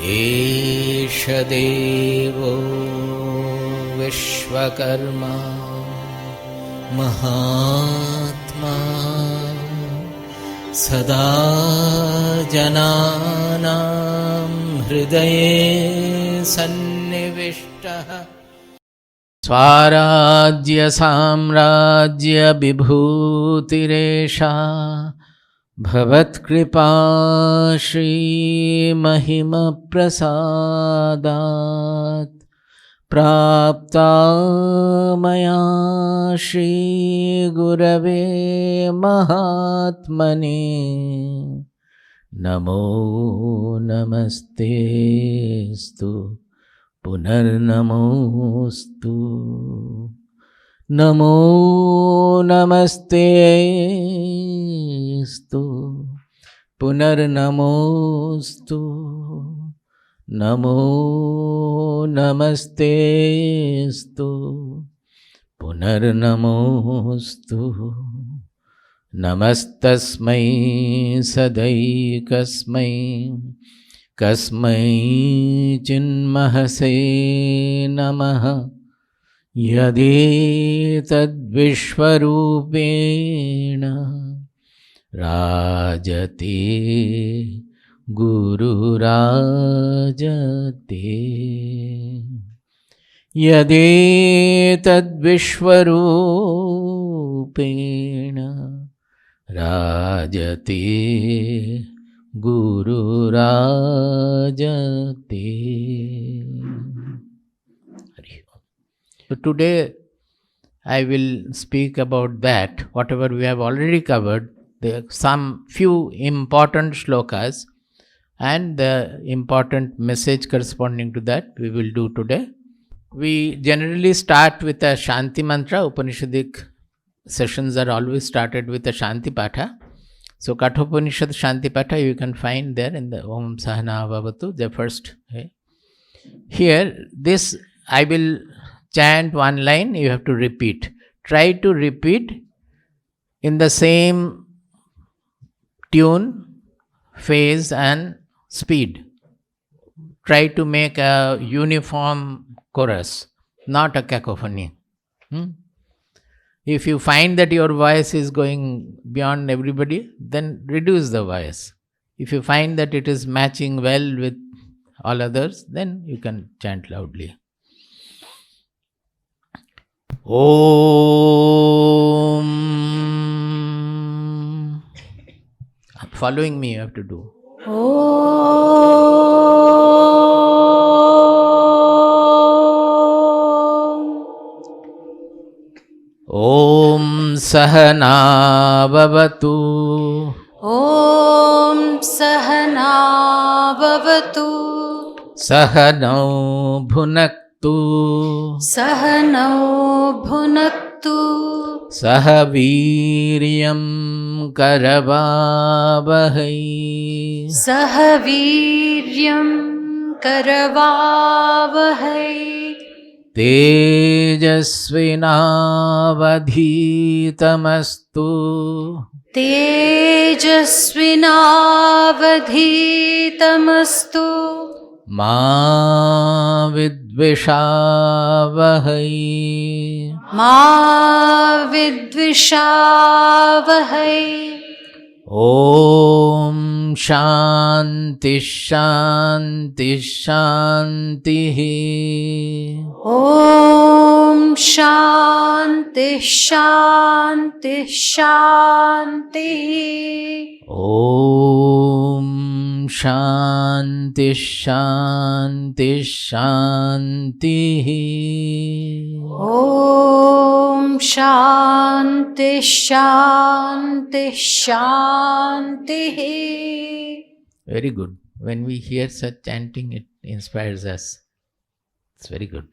एष देवो विश्वकर्मा महात्मा सदा जनानां हृदये सन्निविष्टः स्वाराज्य साम्राज्य विभूतिरेषा भवत्कृपा श्रीमहिमप्रसादात् प्राप्ता मया श्रीगुरवे महात्मने नमो नमस्तेस्तु पुनर्नमोस्तु नमो नमस्तेस्तु पुनर्नमोस्तु नमो नमस्तेस्तु पुनर्नमोस्तु नमस्तस्मै सदैकस्मै कस्मै चिन्महसे नमः यदेतद्विश्वरूपेण राजते गुरुराजते यदेतद्विश्वरूपेण राजते गुरुराजते. So today I will speak about that, whatever we have already covered, some few important shlokas and the important message corresponding to that we will do today. We generally start with a shanti mantra. Upanishadic sessions are always started with a shanti patha. So Kathopanishad shanti patha you can find there in the Om Sahana Bhavatu, the first. Here, this I will chant one line, you have to repeat. Try to repeat in the same tune, phase and speed. Try to make a uniform chorus, not a cacophony. If you find that your voice is going beyond everybody, then reduce the voice. If you find that it is matching well with all others, then you can chant loudly. Om. Following me, you have to do. Om Sahana Bhavatu. Om Sahana Bhavatu. Sahanau Bhunaktu. Sahanau Bhunaktu. Sahaviryam Karavavahai. Sahaviryam Karavavahai. Tejasvinavadhitamastu. Tejasvinavadhitamastu. Ma vidvishavahai. Ma vidvishavahai. Om Shanti Shanti Shanti. Om Shanti Shanti Shanti. Om Shanti Shanti Shanti. Om Shanti Shanti Shanti. Very good. When we hear such chanting, it inspires us. It's very good.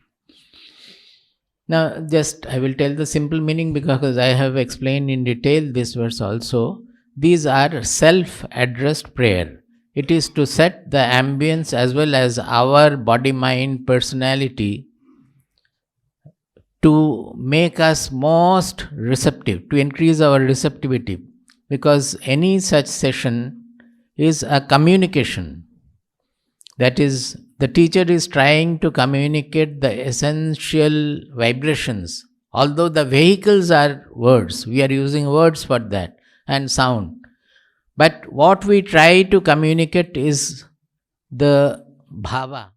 Now, just I will tell the simple meaning because I have explained in detail this verse also. These are self-addressed prayer. It is to set the ambience as well as our body, mind, personality to make us most receptive, to increase our receptivity. Because any such session is a communication. That is, the teacher is trying to communicate the essential vibrations. Although the vehicles are words, we are using words for that and sound. But what we try to communicate is the bhava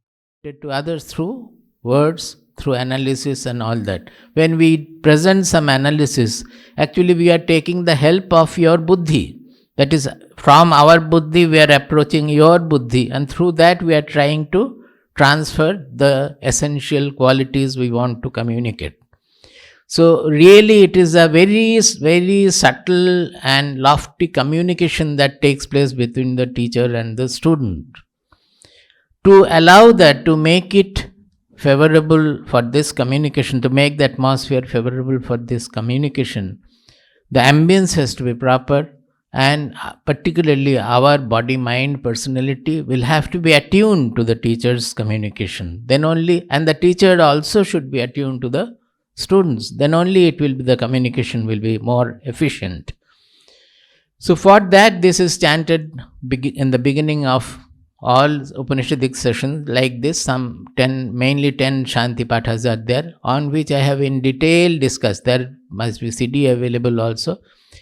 to others through words, through analysis and all that. When we present some analysis, actually we are taking the help of your buddhi. That is, from our buddhi we are approaching your buddhi, and through that we are trying to transfer the essential qualities we want to communicate. So really it is a very, very subtle and lofty communication that takes place between the teacher and the student. To allow that, to make it favorable for this communication, to make the atmosphere favorable for this communication, the ambience has to be proper, and particularly our body, mind, personality will have to be attuned to the teacher's communication. Then only, and the teacher also should be attuned to the students. Then only it will be, the communication will be more efficient. So for that, this is chanted in the beginning of all Upanishadic sessions like this. Some 10, mainly 10 shanti pathas are there, on which I have in detail discussed. There must be CD available also,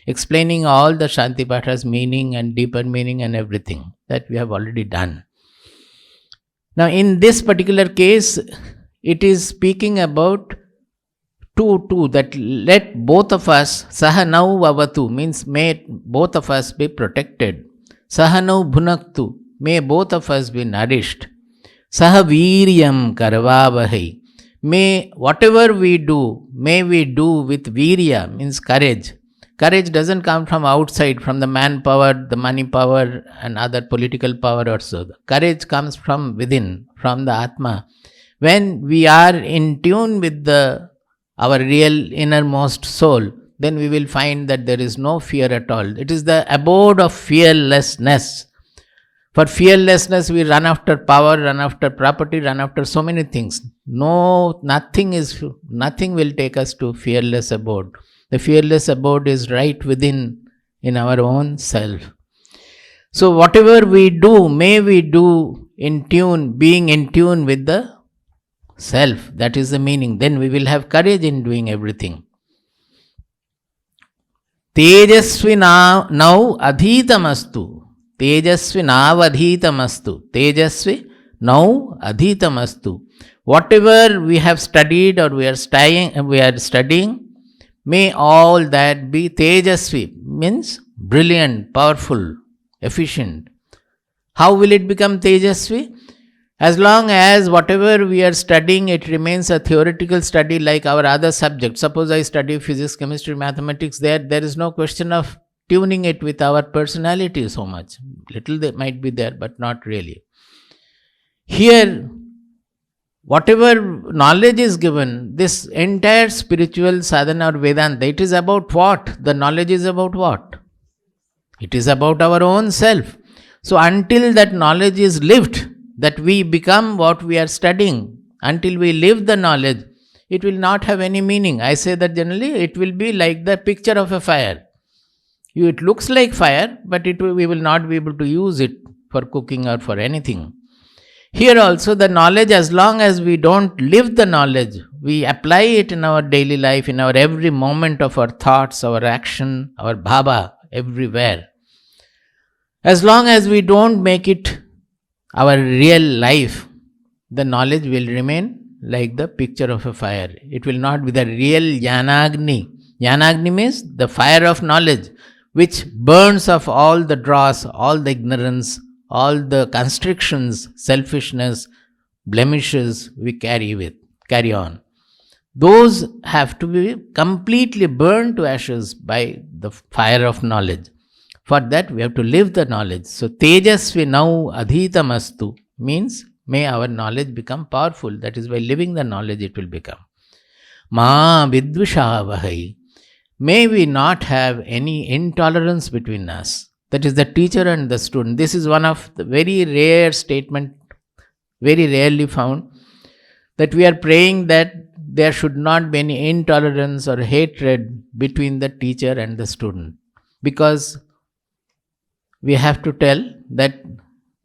explaining all the shanti pathas meaning and deeper meaning and everything that we have already done. Now in this particular case, it is speaking about two, that let both of us, sahanau vavatu, means may both of us be protected. Sahanau bhunaktu, may both of us be nourished. Sahaviryam karvavahai, may whatever we do, may we do with virya, means courage. Courage doesn't come from outside, from the manpower, the money power and other political power also. Courage comes from within, from the Atma. When we are in tune with our real innermost soul, then we will find that there is no fear at all. It is the abode of fearlessness. For fearlessness, we run after power, run after property, run after so many things. Nothing will take us to fearless abode. The fearless abode is right within, in our own self. So whatever we do, may we do in tune, being in tune with the self. That is the meaning. Then we will have courage in doing everything. Tejasvi now adhitamastu. Tejasvi navadhitamastu. Tejasvi now adhitamastu. Whatever we have studied or we are studying, may all that be tejasvi, means brilliant, powerful, efficient. How will it become tejasvi? As long as whatever we are studying, it remains a theoretical study like our other subjects. Suppose I study physics, chemistry, mathematics, there is no question of tuning it with our personality so much. Little they might be there, but not really. Here, whatever knowledge is given, this entire spiritual sadhana or Vedanta, it is about what? The knowledge is about what? It is about our own self. So until that knowledge is lived, that we become what we are studying, until we live the knowledge, it will not have any meaning. I say that generally it will be like the picture of a fire. It looks like fire, but we will not be able to use it for cooking or for anything. Here also the knowledge, as long as we don't live the knowledge, we apply it in our daily life, in our every moment of our thoughts, our action, our bhava, everywhere. As long as we don't make it our real life, the knowledge will remain like the picture of a fire. It will not be the real jnana. Jnana means the fire of knowledge, which burns off all the dross, all the ignorance, all the constrictions, selfishness, blemishes we carry on. Those have to be completely burned to ashes by the fire of knowledge. For that we have to live the knowledge. So tejasvi now adhitamastu means may our knowledge become powerful. That is, by living the knowledge it will become. Ma vidvishavahai. May we not have any intolerance between us. That is the teacher and the student. This is one of the very rare statement, very rarely found, that we are praying that there should not be any intolerance or hatred between the teacher and the student. Because we have to tell that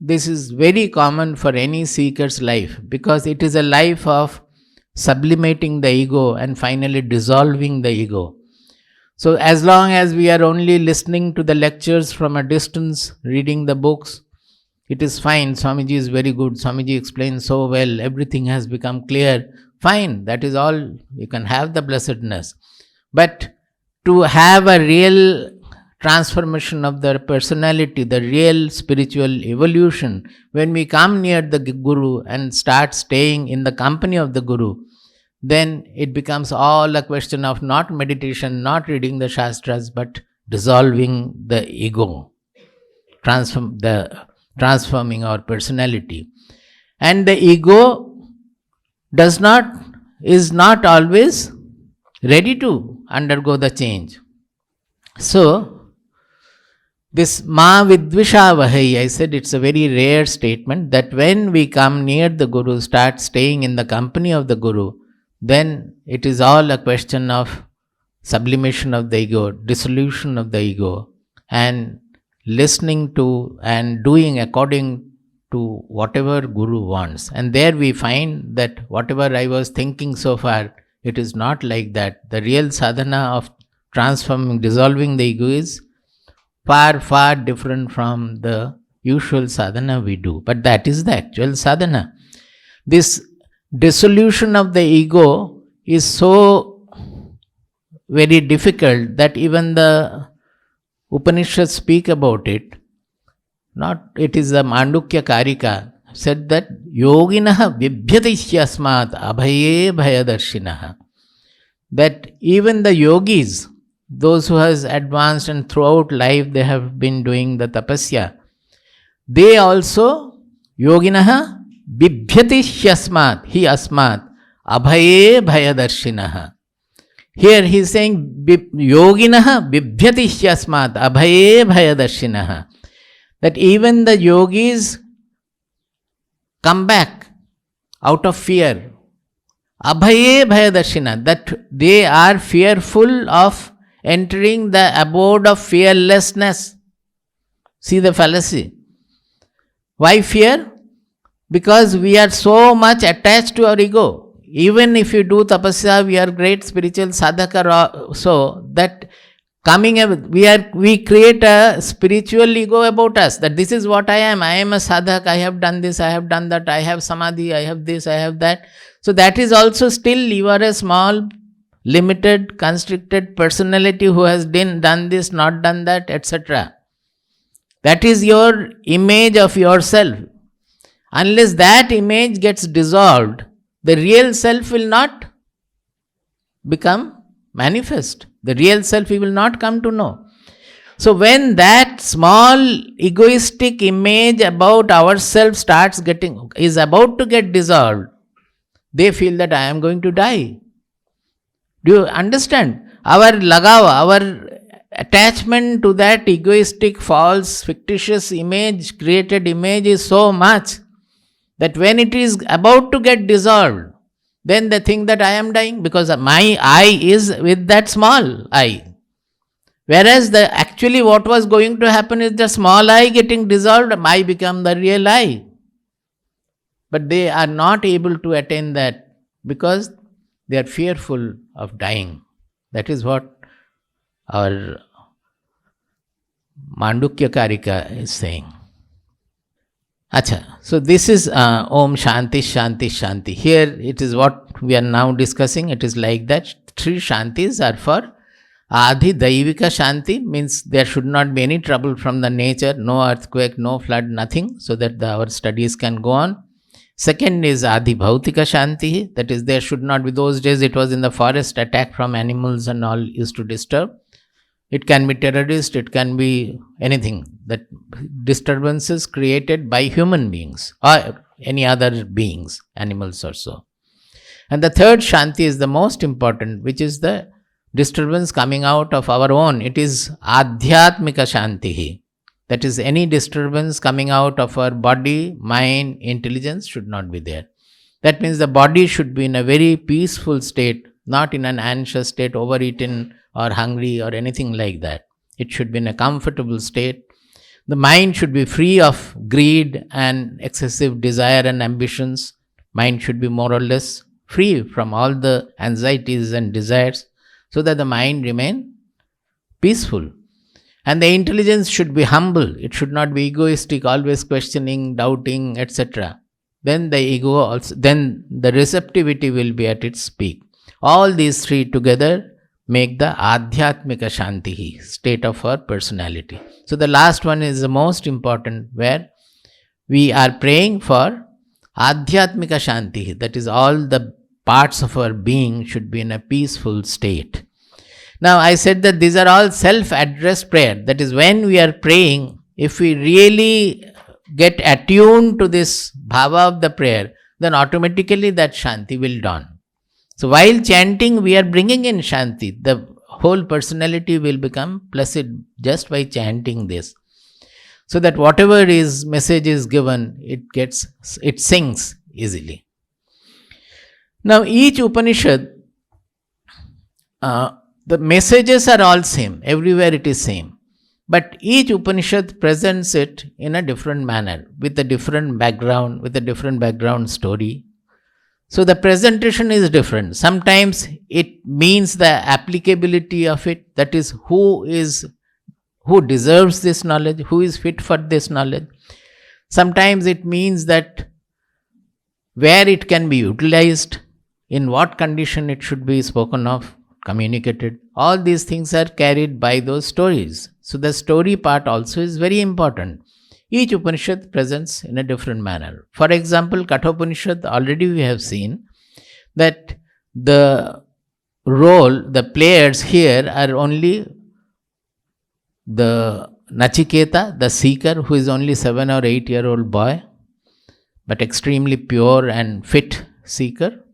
this is very common for any seeker's life, because it is a life of sublimating the ego and finally dissolving the ego. So as long as we are only listening to the lectures from a distance, reading the books, it is fine. Swamiji is very good. Swamiji explains so well. Everything has become clear. Fine. That is all. You can have the blessedness. But to have a real transformation of the personality, the real spiritual evolution, when we come near the Guru and start staying in the company of the Guru, then it becomes all a question of not meditation, not reading the Shastras, but dissolving the ego, transforming our personality. And the ego is not always ready to undergo the change. So, this ma vidvishavahai, I said it's a very rare statement, that when we come near the Guru, start staying in the company of the Guru, then it is all a question of sublimation of the ego, dissolution of the ego, and listening to and doing according to whatever Guru wants. And there we find that whatever I was thinking so far, it is not like that. The real sadhana of transforming, dissolving the ego is far, far different from the usual sadhana we do. But that is the actual sadhana. This dissolution of the ego is so very difficult that even the Upanishads speak about it. It is the Mandukya Karika said that yoginaha vibhyatishyasmat abhaye bhayadarshinaha. That even the yogis, those who has advanced and throughout life they have been doing the tapasya, they also yoginaha bibhyatishyasmat hi asmat abhaye bhayadarshinaha. Here he is saying yoginaha bibhyatishyasmat abhaye bhayadarshinaha. That even the yogis come back out of fear. Abhaye bhayadarshina, that they are fearful of entering the abode of fearlessness. See the fallacy. Why fear? Because we are so much attached to our ego. Even if you do tapasya, we are great spiritual sadhaka, so that we create a spiritual ego about us, that this is what I am a sadhak, I have done this, I have done that, I have samadhi, I have this, I have that. So that is also still, you are a small, limited, constricted personality who has done this, not done that, etc. That is your image of yourself. Unless that image gets dissolved, the real self will not become manifest. The real self we will not come to know. So when that small egoistic image about ourselves is about to get dissolved, they feel that I am going to die. Do you understand? Our lagav, our attachment to that egoistic, false, fictitious image, created image is so much that when it is about to get dissolved, then they think that I am dying, because my I is with that small I. Whereas actually what was going to happen is the small I getting dissolved, I become the real I. But they are not able to attain that because they are fearful of dying. That is what our Mandukya Karika is saying. Acha, so this is Om Shanti Shanti Shanti. Here it is what we are now discussing. It is like that. 3 Shantis are for Adi Daivika Shanti, means there should not be any trouble from the nature, no earthquake, no flood, nothing, so that our studies can go on. Second is Adi Bhautika Shanti, that is there should not be, those days it was in the forest, attack from animals and all used to disturb. It can be terrorist, it can be anything, that disturbances created by human beings or any other beings, animals or so. And the third Shanti is the most important, which is the disturbance coming out of our own. It is Adhyatmika Shanti. That is, any disturbance coming out of our body, mind, intelligence should not be there. That means the body should be in a very peaceful state, not in an anxious state, overeaten or hungry or anything like that. It should be in a comfortable state. The mind should be free of greed and excessive desire and ambitions. Mind should be more or less free from all the anxieties and desires, so that the mind remain peaceful. And the intelligence should be humble. It should not be egoistic, always questioning, doubting, etc. Then the ego also, then the receptivity will be at its peak. All these three together make the adhyatmika shanti, state of our personality. So the last one is the most important, where we are praying for adhyatmika shanti. That is, all the parts of our being should be in a peaceful state. Now, I said that these are all self-addressed prayer. That is, when we are praying, if we really get attuned to this bhava of the prayer, then automatically that shanti will dawn. So while chanting, we are bringing in shanti. The whole personality will become placid just by chanting this. So that whatever is message is given, it sinks easily. Now, each Upanishad, the messages are all same. Everywhere it is same. But each Upanishad presents it in a different manner, with a different background story. So the presentation is different. Sometimes it means the applicability of it, that is, who deserves this knowledge, who is fit for this knowledge. Sometimes it means that where it can be utilized, in what condition it should be spoken of, communicated. All these things are carried by those stories. So the story part also is very important. Each Upanishad presents in a different manner. For example, Kathopanishad, already we have seen that the players here are only the Nachiketa, the seeker, who is only 7 or 8-year-old boy, but extremely pure and fit seeker,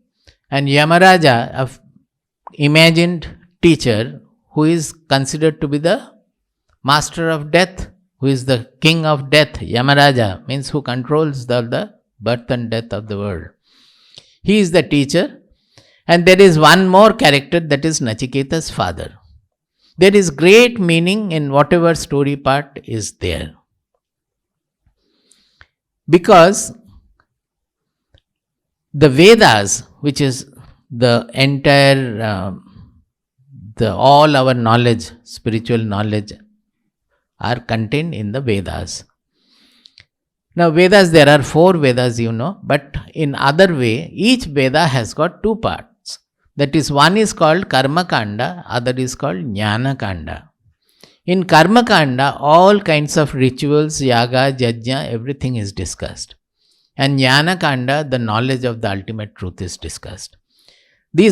and Yamaraja, a imagined teacher, who is considered to be the master of death, who is the king of death. Yamaraja means who controls the birth and death of the world. He is the teacher. And there is one more character, that is Nachiketa's father. There is great meaning in whatever story part is there. Because the Vedas, which is the entire, all our knowledge, spiritual knowledge, are contained in the Vedas. Now, Vedas, there are 4 Vedas, but in other way, each Veda has got 2 parts. That is, one is called Karma Kanda, other is called Jnana Kanda. In Karma Kanda, all kinds of rituals, yaga, yajna, everything is discussed. And Jnana Kanda, the knowledge of the ultimate truth, is discussed.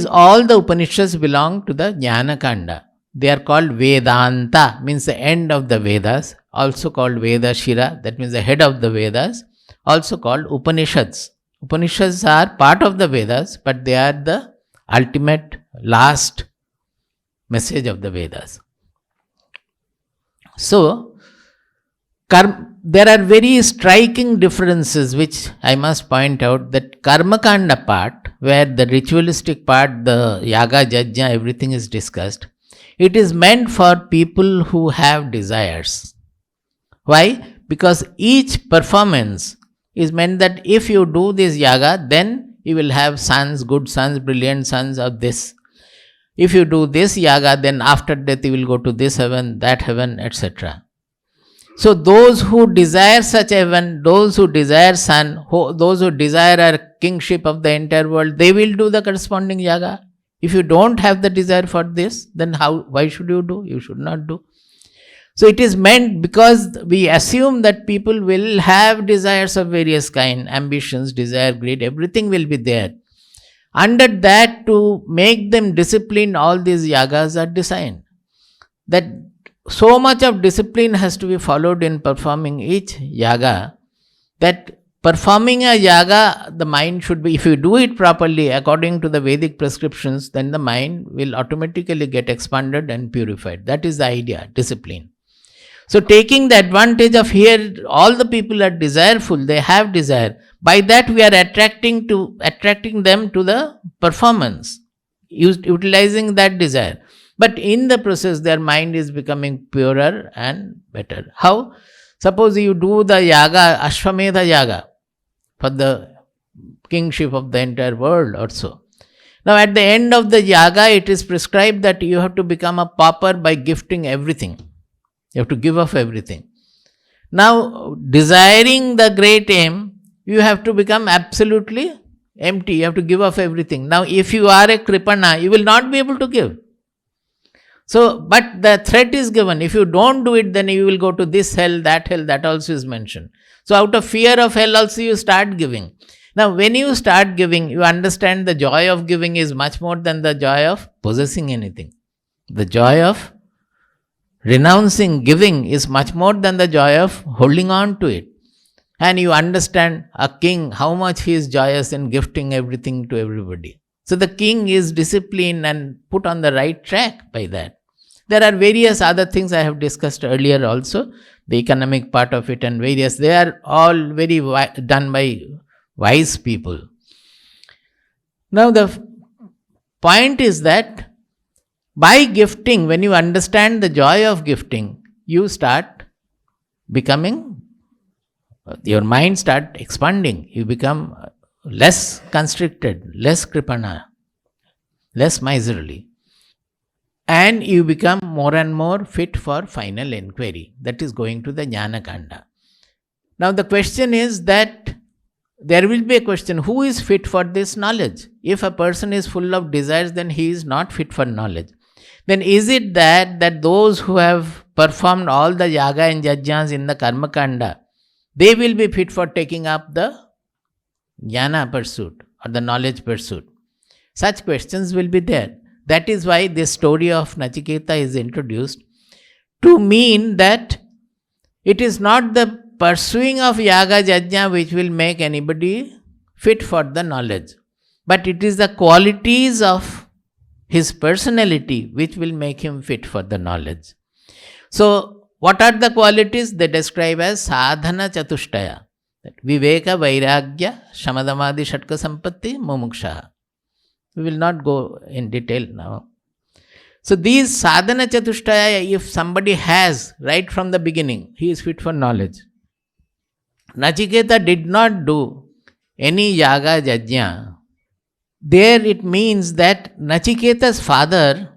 All the Upanishads belong to the Jnana Kanda. They are called Vedanta, means the end of the Vedas, also called Veda Shira, that means the head of the Vedas, also called Upanishads. Upanishads are part of the Vedas, but they are the ultimate, last message of the Vedas. So, there are very striking differences which I must point out. That Karmakanda part, where the ritualistic part, the yaga, yajna, everything is discussed, it is meant for people who have desires. Why? Because each performance is meant that if you do this yaga, then you will have sons, good sons, brilliant sons of this. If you do this yaga, then after death you will go to this heaven, that heaven, etc. So those who desire such heaven, those who desire son, those who desire a kingship of the entire world, they will do the corresponding yaga. If you don't have the desire for this, then why should you do? You should not do. So it is meant, because we assume that people will have desires of various kind, ambitions, desire, greed, everything will be there. Under that, to make them disciplined, all these yagas are designed. That so much of discipline has to be followed in performing each yaga, that performing a yaga, the mind should be, if you do it properly according to the Vedic prescriptions, then the mind will automatically get expanded and purified. That is the idea, discipline. So taking the advantage of here, all the people are desireful, they have desire. By that we are attracting them to the performance, utilizing that desire. But in the process, their mind is becoming purer and better. How? Suppose you do the yaga, Ashwamedha yaga, for the kingship of the entire world or so. Now at the end of the yaga, it is prescribed that you have to become a pauper by gifting everything. You have to give up everything. Now, desiring the great aim, you have to become absolutely empty. You have to give up everything. Now, if you are a kripana, you will not be able to give. So, but the threat is given. If you don't do it, then you will go to this hell, that also is mentioned. So, out of fear of hell also you start giving. Now, when you start giving, you understand the joy of giving is much more than the joy of possessing anything. The joy of renouncing giving is much more than the joy of holding on to it. And you understand a king, how much he is joyous in gifting everything to everybody. So the king is disciplined and put on the right track by that. There are various other things I have discussed earlier also, the economic part of it and various, they are all very done by wise people. Now the point is that by gifting, when you understand the joy of gifting, you start becoming, your mind start expanding. You become less constricted, less kripana, less miserly. And you become more and more fit for final inquiry. That is going to the jnana kanda. Now the question is that there will be a question, who is fit for this knowledge? If a person is full of desires, then he is not fit for knowledge. Then is it that those who have performed all the yaga and yajnas in the karma kanda, they will be fit for taking up the jnana pursuit or the knowledge pursuit? Such questions will be there. That is why this story of Nachiketa is introduced to mean that it is not the pursuing of yaga yajna which will make anybody fit for the knowledge, but it is the qualities of his personality which will make him fit for the knowledge. So, what are the qualities? They describe as sadhana chatushtaya. Viveka, vairagya, shamadamadi, shatka sampatti, mumuksha. We will not go in detail now. So, these sadhana chatushtaya, if somebody has right from the beginning, he is fit for knowledge. Nachiketa did not do any yaga yajna. There it means that Nachiketa's father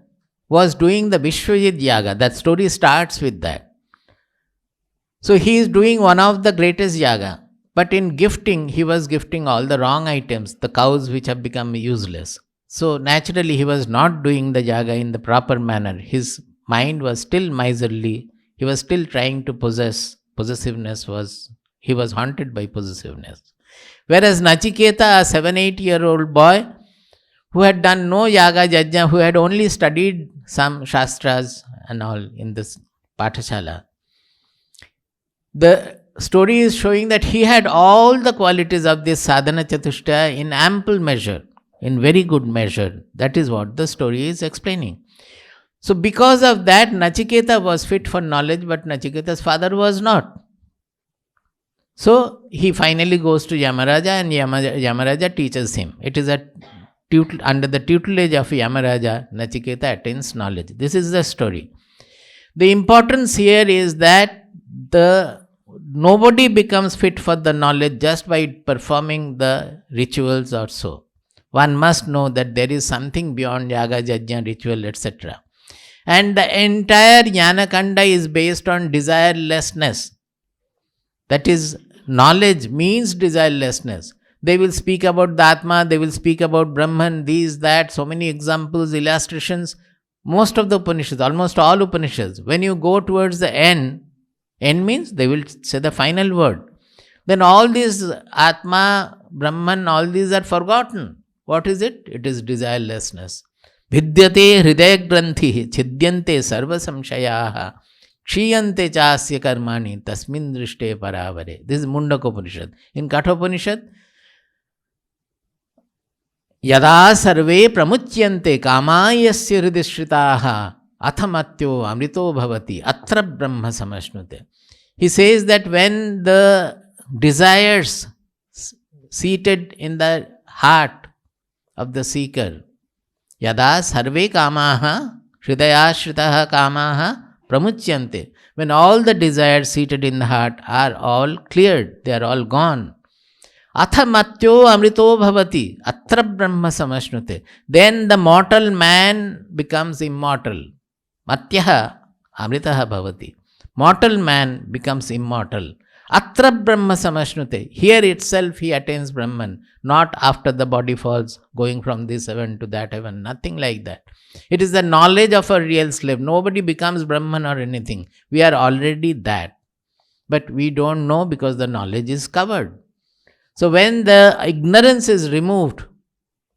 was doing the Vishwajit yaga. That story starts with that. So he is doing one of the greatest yaga. But in gifting, he was gifting all the wrong items, the cows which have become useless. So naturally he was not doing the yaga in the proper manner. His mind was still miserly. He was still trying to possess. He was haunted by possessiveness. Whereas Nachiketa, a 7-8-year-old boy who had done no yaga yajna, who had only studied some shastras and all in this pathashala, the story is showing that he had all the qualities of this sadhana chatushtaya in ample measure, in very good measure. That is what the story is explaining. So because of that, Nachiketa was fit for knowledge, but Nachiketa's father was not. So he finally goes to Yamaraja and Yamaraja teaches him. It is under the tutelage of Yamaraja, Nachiketa attains knowledge. This is the story. The importance here is that nobody becomes fit for the knowledge just by performing the rituals or so. One must know that there is something beyond yaga, yajna, ritual, etc. And the entire jnana kanda is based on desirelessness. That is, knowledge means desirelessness. They will speak about the Atma, they will speak about Brahman, these, that, so many examples, illustrations. Most of the Upanishads, almost all Upanishads, when you go towards the end means they will say the final word. Then all these Atma, Brahman, all these are forgotten. What is it? It is desirelessness. Vidyate hridaya granthi chidyante sarva samshayaha kshiyante chasya karmani tasmin drishte paravare. This is Mundaka Upanishad. In Kathopanishad, yada sarve pramucyante kamayasya hridishritaha athamatyo amrito bhavati atra brahma samashnute. He says that when the desires seated in the heart of the seeker, yada sarve kamaha hridayashritaha kamaha pramucyante, when all the desires seated in the heart are all cleared, they are all gone. Atha matyo amrito bhavati, atra brahma samashnute. Then the mortal man becomes immortal. Matyaha amritaha bhavati. Mortal man becomes immortal. Atra Brahma Samashnute. Here itself he attains Brahman, not after the body falls, going from this heaven to that heaven, nothing like that. It is the knowledge of a real slave. Nobody becomes Brahman or anything. We are already that. But we don't know because the knowledge is covered. So when the ignorance is removed,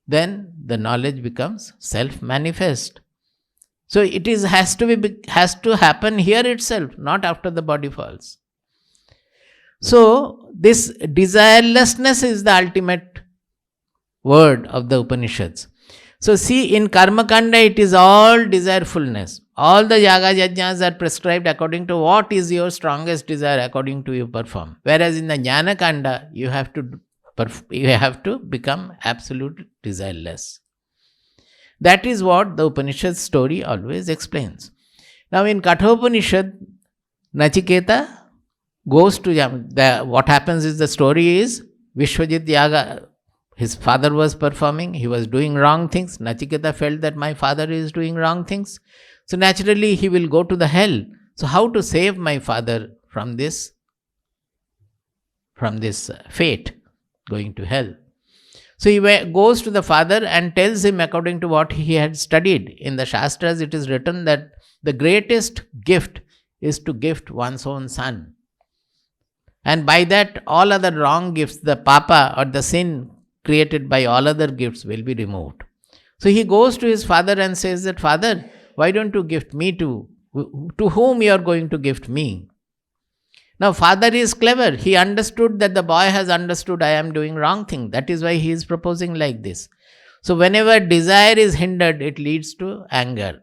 then the knowledge becomes self-manifest. So it has to happen here itself, not after the body falls. So this desirelessness is the ultimate word of the Upanishads. So see, in Karma Kanda it is all desirefulness. All the yaga yajnas are prescribed according to what is your strongest desire, according to you perform. Whereas in the Jnana Kanda you have to become absolute desireless. That is what the Upanishad story always explains. Now in Kathopanishad, Nachiketa goes to what happens is, the story is Vishwajit Yaga, his father was performing, he was doing wrong things. Nachiketa felt that my father is doing wrong things. So naturally he will go to the hell. So how to save my father from this fate, going to hell? So he goes to the father and tells him according to what he had studied. In the Shastras it is written that the greatest gift is to gift one's own son. And by that all other wrong gifts, the papa or the sin created by all other gifts will be removed. So he goes to his father and says that, Father, why don't you gift me to whom you are going to gift me? Now father is clever. He understood that the boy has understood I am doing wrong thing. That is why he is proposing like this. So whenever desire is hindered, it leads to anger.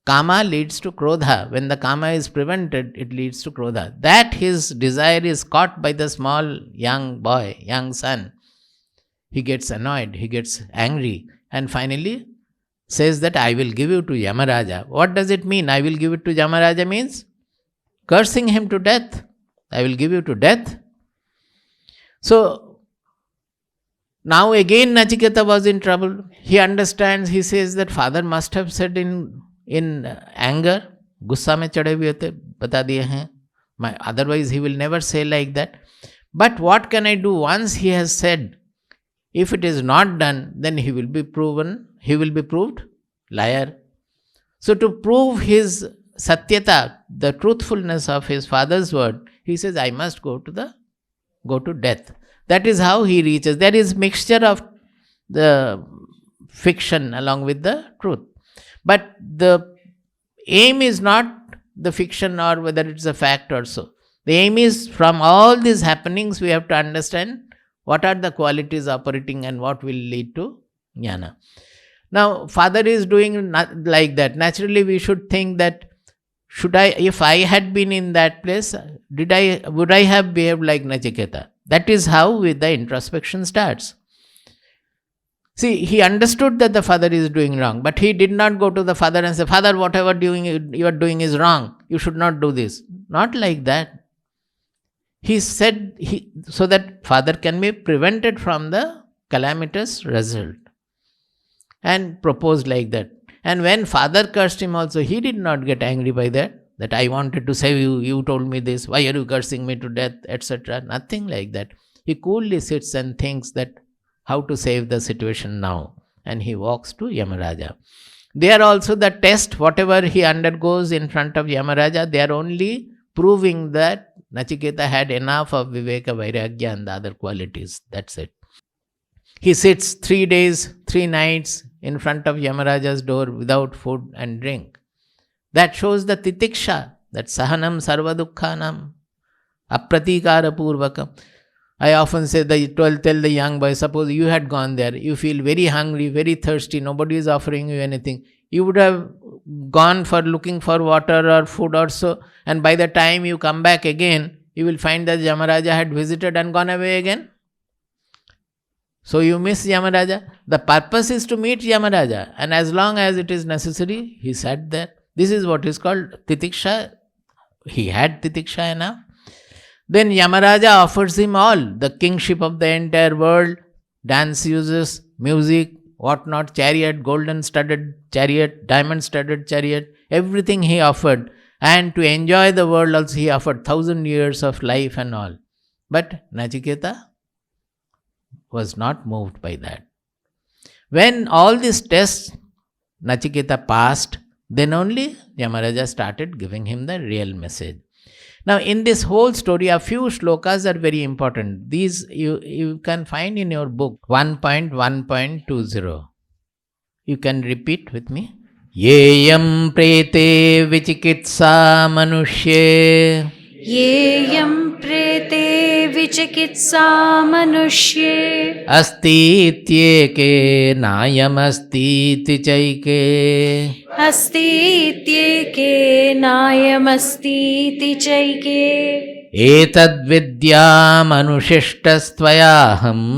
Kama leads to krodha. When the kama is prevented, it leads to krodha. That his desire is caught by the small young boy, young son. He gets annoyed, he gets angry, and finally says that I will give you to Yamaraja. What does it mean? I will give it to Yamaraja means cursing him to death. I will give you to death. So now again Nachiketa was in trouble. He understands, he says that father must have said in anger, gussa mein chade hue the bata diye hain. Otherwise he will never say like that. But what can I do? Once he has said, if it is not done, then he will be proved liar. So to prove his satyata, the truthfulness of his father's word, he says, I must go to death. That is how he reaches. There is mixture of the fiction along with the truth. But the aim is not the fiction or whether it's a fact or so. The aim is, from all these happenings, we have to understand what are the qualities operating and what will lead to jnana. Now, father is doing like that. Naturally, we should think that, if I had been in that place, would I have behaved like Nachiketa? That is how the introspection starts. See, he understood that the father is doing wrong, but he did not go to the father and say, Father, whatever you are doing is wrong. You should not do this. Not like that. He said, so that father can be prevented from the calamitous result, and proposed like that. And when father cursed him also, he did not get angry by that I wanted to save you, you told me this, why are you cursing me to death, etc. Nothing like that. He coolly sits and thinks that how to save the situation now. And he walks to Yamaraja. There also the test, whatever he undergoes in front of Yamaraja, they are only proving that Nachiketa had enough of viveka, vairagya and the other qualities. That's it. He sits 3 days, 3 nights in front of Yamaraja's door without food and drink. That shows the titiksha, that sahanam sarva dukkhanam, apratikara purvakam. I often say tell the young boy, suppose you had gone there, you feel very hungry, very thirsty, nobody is offering you anything. You would have gone for looking for water or food or so, and by the time you come back again, you will find that Yamaraja had visited and gone away again. So you miss Yamaraja. The purpose is to meet Yamaraja, and as long as it is necessary, he sat there. This is what is called titiksha, he had titiksha enough. Then Yamaraja offers him all, the kingship of the entire world, dance uses, music, whatnot, chariot, golden studded chariot, diamond studded chariot, everything he offered. And to enjoy the world also he offered 1,000 years of life and all. But Nachiketa was not moved by that. When all these tests Nachiketa passed, then only Yamaraja started giving him the real message. Now, in this whole story, a few shlokas are very important. These you can find in your book 1.1.20. You can repeat with me. Yeyam prete vichikitsa manushye. येयं प्रेते विचिकित्सा मनुष्ये अस्तीत्येके नायमस्तीति चैके. अस्तीत्येके नायमस्तीति चैके एतद्विद्यामनुशिष्टस्त्वयाहम्.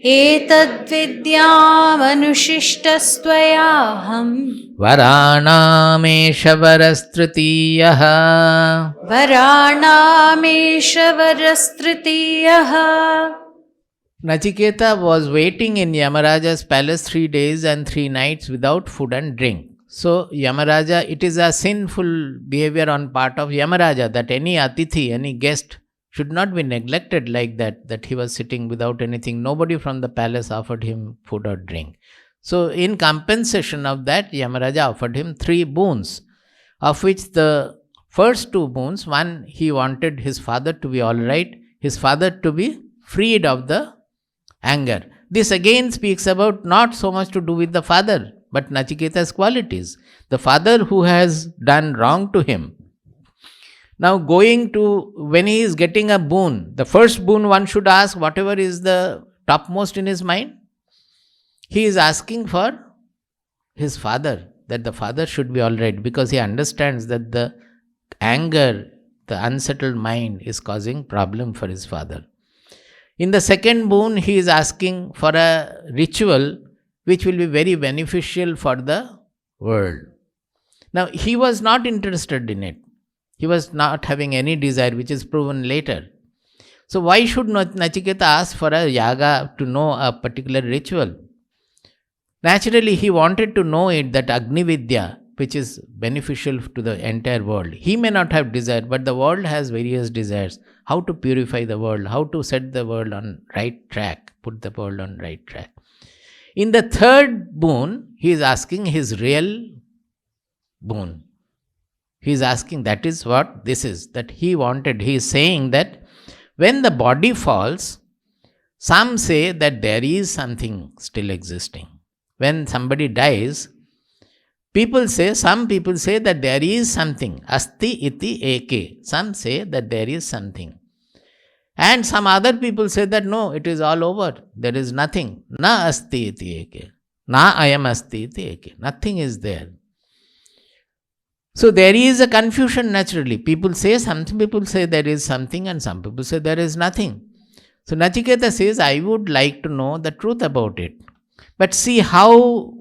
एतद्विद्यामनुशिष्टस्त्वयाहम् वराणामेष वरस्तृतीयः. वराणामेष वरस्तृतीयः. Nachiketa was waiting in Yamaraja's palace 3 days and 3 nights without food and drink. So Yamaraja, it is a sinful behavior on part of Yamaraja that any atithi, any guest should not be neglected like that he was sitting without anything. Nobody from the palace offered him food or drink. So in compensation of that, Yamaraja offered him 3 boons, of which the first 2 boons, one, he wanted his father to be all right, his father to be freed of the anger. This again speaks about not so much to do with the father, but Nachiketa's qualities. The father who has done wrong to him. Now going to, when he is getting a boon, the first boon one should ask whatever is the topmost in his mind. He is asking for his father, that the father should be all right, because he understands that the anger, the unsettled mind is causing problem for his father. In the second boon, he is asking for a ritual which will be very beneficial for the world. Now, he was not interested in it. He was not having any desire, which is proven later. So, why should Nachiketa ask for a yaga to know a particular ritual? Naturally, he wanted to know it, that Agni Vidya, which is beneficial to the entire world. He may not have desire, but the world has various desires. How to purify the world, how to set the world on right track, put the world on right track. In the third boon, he is asking his real boon. He is asking, that is what this is, that he wanted. He is saying that when the body falls, some say that there is something still existing. When somebody dies, some people say that there is something. Asti iti eke. Some say that there is something. And some other people say that no, it is all over. There is nothing. Na asti iti eke. Na ayam asti iti eke. Nothing is there. So there is a confusion naturally. People say something, people say there is something, and some people say there is nothing. So Nachiketa says, I would like to know the truth about it. But see how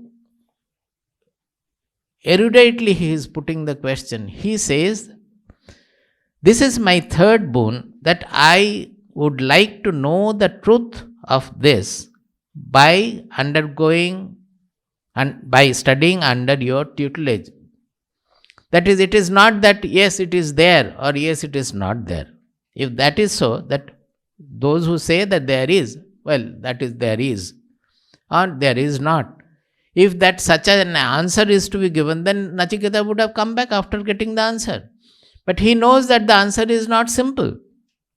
eruditely he is putting the question. He says, this is my third boon, that I would like to know the truth of this by undergoing and by studying under your tutelage. That is, it is not that yes, it is there or yes, it is not there. If that is so, that those who say that there is, well, that is there is, or there is not. If that such an answer is to be given, then Nachiketa would have come back after getting the answer. But he knows that the answer is not simple,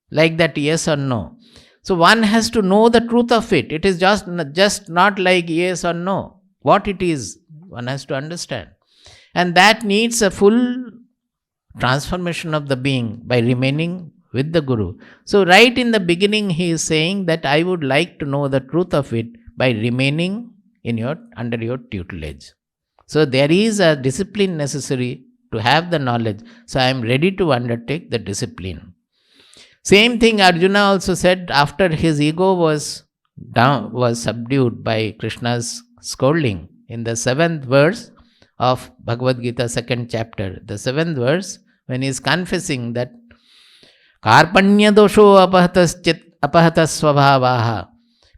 like that yes or no. So one has to know the truth of it. It is just not like yes or no. What it is, one has to understand. And that needs a full transformation of the being by remaining with the Guru. So right in the beginning he is saying that I would like to know the truth of it by remaining under your tutelage. So there is a discipline necessary to have the knowledge. So I am ready to undertake the discipline. Same thing Arjuna also said after his ego was subdued by Krishna's scolding. In the 7th verse of Bhagavad Gita, 2nd chapter, the 7th verse, when he is confessing that Karpanya dosho apahatas svabhavaha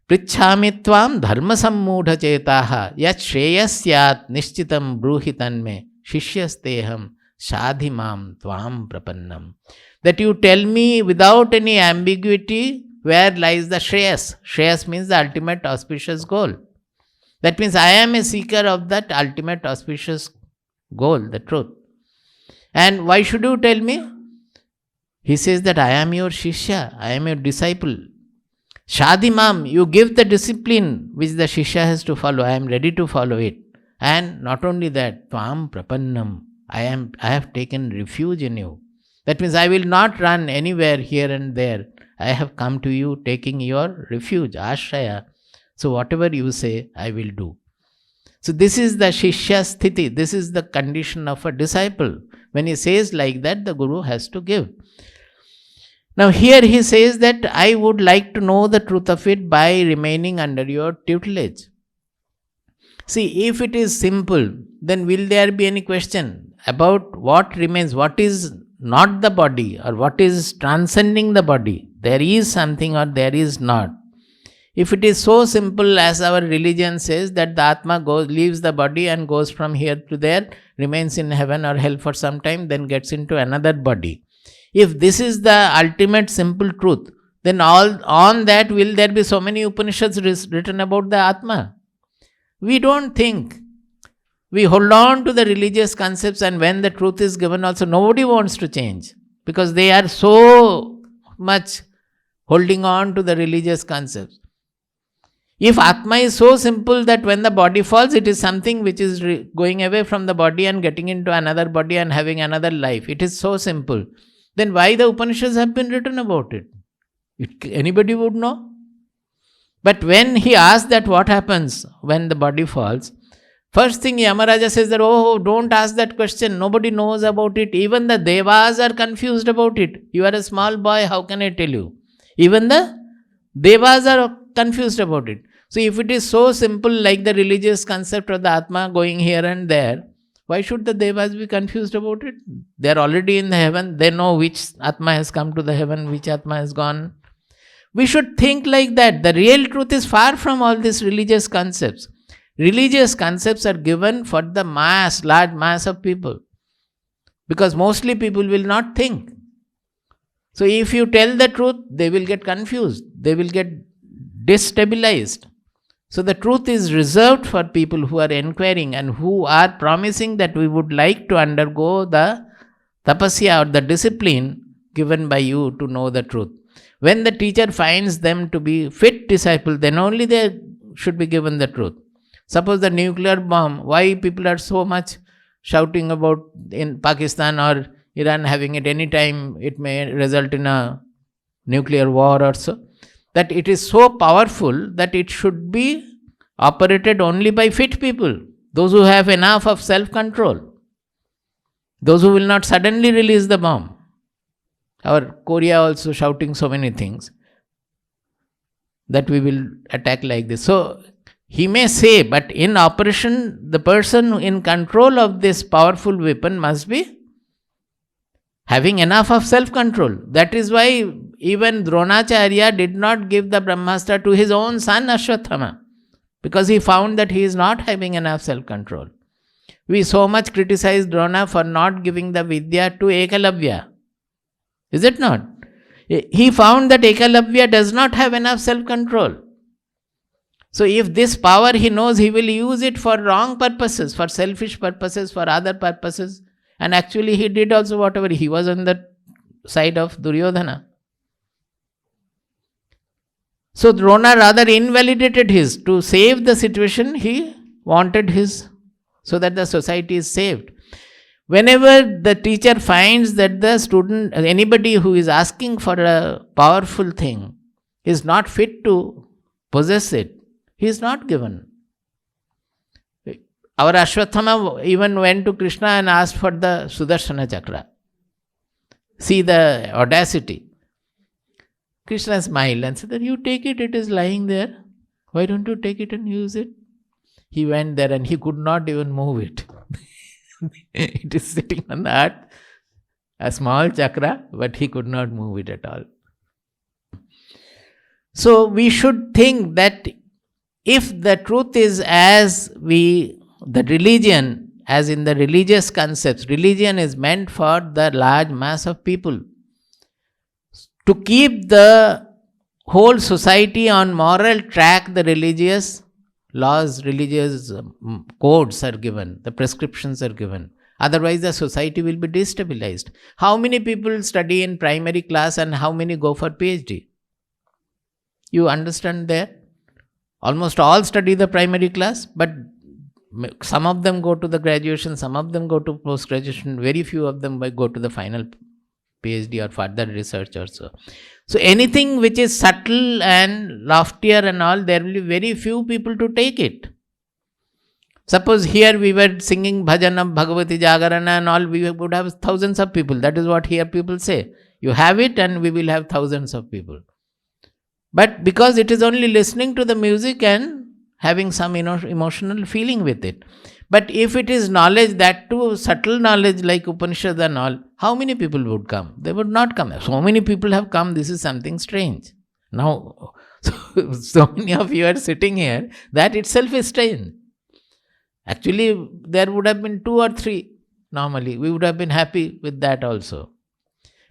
Prichhami tvam dharma sammudha chetaha yat shreyasyat nishchitam bruhitanme shishyasteham shadhimam tvam prapannam. That you tell me without any ambiguity where lies the shreyas. Shreyas means the ultimate auspicious goal. That means I am a seeker of that ultimate auspicious goal, the truth. And why should you tell me? He says that I am your shishya, I am your disciple. Shadimam, you give the discipline which the shishya has to follow. I am ready to follow it. And not only that, tvam prapannam, I have taken refuge in you. That means I will not run anywhere here and there. I have come to you taking your refuge, ashraya. So whatever you say, I will do. So this is the shishya sthiti. This is the condition of a disciple. When he says like that, the Guru has to give. Now here he says that I would like to know the truth of it by remaining under your tutelage. See, if it is simple, then will there be any question about what remains, what is not the body or what is transcending the body? There is something or there is not. If it is so simple as our religion says that the Atma leaves the body and goes from here to there, remains in heaven or hell for some time, then gets into another body. If this is the ultimate simple truth, then on that will there be so many Upanishads written about the Atma? We don't think. We hold on to the religious concepts, and when the truth is given also, nobody wants to change because they are so much holding on to the religious concepts. If Atma is so simple that when the body falls, it is something which is going away from the body and getting into another body and having another life. It is so simple. Then why the Upanishads have been written about it? Anybody would know. But when he asks that what happens when the body falls, first thing Yamaraja says that, oh, don't ask that question. Nobody knows about it. Even the Devas are confused about it. You are a small boy, how can I tell you? Even the Devas are confused about it. So if it is so simple like the religious concept of the Atma going here and there, why should the Devas be confused about it? They are already in the heaven. They know which Atma has come to the heaven, which Atma has gone. We should think like that. The real truth is far from all these religious concepts. Religious concepts are given for the mass, large mass of people. Because mostly people will not think. So if you tell the truth, they will get confused. They will get destabilized. So the truth is reserved for people who are inquiring and who are promising that we would like to undergo the tapasya or the discipline given by you to know the truth. When the teacher finds them to be fit disciples, then only they should be given the truth. Suppose the nuclear bomb, why people are so much shouting about in Pakistan or Iran having it any time, it may result in a nuclear war or so. That it is so powerful that it should be operated only by fit people, those who have enough of self-control, those who will not suddenly release the bomb. Our Korea also shouting so many things that we will attack like this. So he may say, but in operation, the person in control of this powerful weapon must be having enough of self-control. That is why even Dronacharya did not give the Brahmastra to his own son Ashwathama, because he found that he is not having enough self-control. We so much criticize Drona for not giving the Vidya to Ekalavya. Is it not? He found that Ekalavya does not have enough self-control. So if this power he knows, he will use it for wrong purposes, for selfish purposes, for other purposes. And actually he did also whatever. He was on the side of Duryodhana. So Drona rather invalidated his. To save the situation, he wanted his, so that the society is saved. Whenever the teacher finds that the student, anybody who is asking for a powerful thing, is not fit to possess it, he is not given. Our Ashwathama even went to Krishna and asked for the Sudarshana Chakra. See the audacity. Krishna smiled and said that you take it, it is lying there. Why don't you take it and use it? He went there and he could not even move it. It is sitting on the earth. A small chakra, but he could not move it at all. So we should think that if the truth is the religion, as in the religious concepts, religion is meant for the large mass of people. To keep the whole society on moral track, the religious laws, religious codes are given, the prescriptions are given. Otherwise, the society will be destabilized. How many people study in primary class and how many go for PhD? You understand there? Almost all study the primary class, but some of them go to the graduation, some of them go to post-graduation, very few of them go to the final PhD or further research or so. So anything which is subtle and loftier and all, there will be very few people to take it. Suppose here we were singing bhajan of Bhagavati Jagarana and all, we would have thousands of people. That is what here people say. You have it and we will have thousands of people. But because it is only listening to the music and having some emotional feeling with it. But if it is knowledge, that too subtle knowledge like Upanishad and all, how many people would come? They would not come. So many people have come, this is something strange. Now, so many of you are sitting here, that itself is strange. Actually, there would have been 2 or 3 normally. We would have been happy with that also.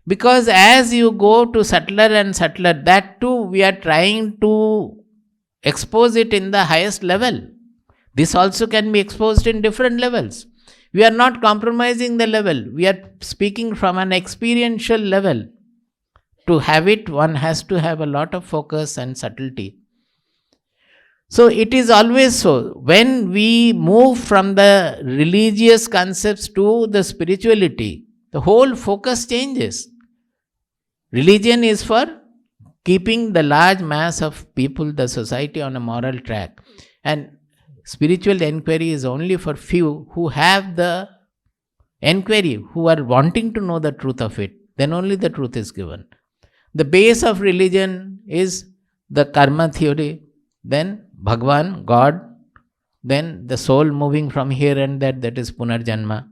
Because as you go to subtler and subtler, that too we are trying to expose it in the highest level. This also can be exposed in different levels. We are not compromising the level. We are speaking from an experiential level. To have it, one has to have a lot of focus and subtlety. So it is always so. When we move from the religious concepts to the spirituality, the whole focus changes. Religion is for keeping the large mass of people, the society on a moral track. And spiritual enquiry is only for few who have the enquiry, who are wanting to know the truth of it. Then only the truth is given. The base of religion is the karma theory, then Bhagwan, God, then the soul moving from here and there, that is Punarjanma.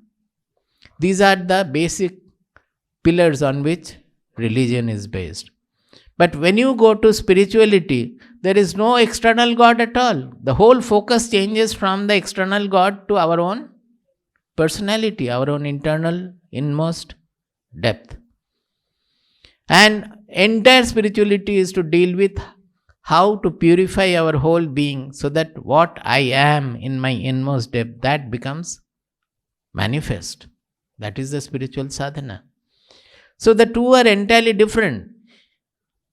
These are the basic pillars on which religion is based. But when you go to spirituality, there is no external God at all. The whole focus changes from the external God to our own personality, our own internal, inmost depth. And entire spirituality is to deal with how to purify our whole being so that what I am in my inmost depth, that becomes manifest. That is the spiritual sadhana. So the two are entirely different.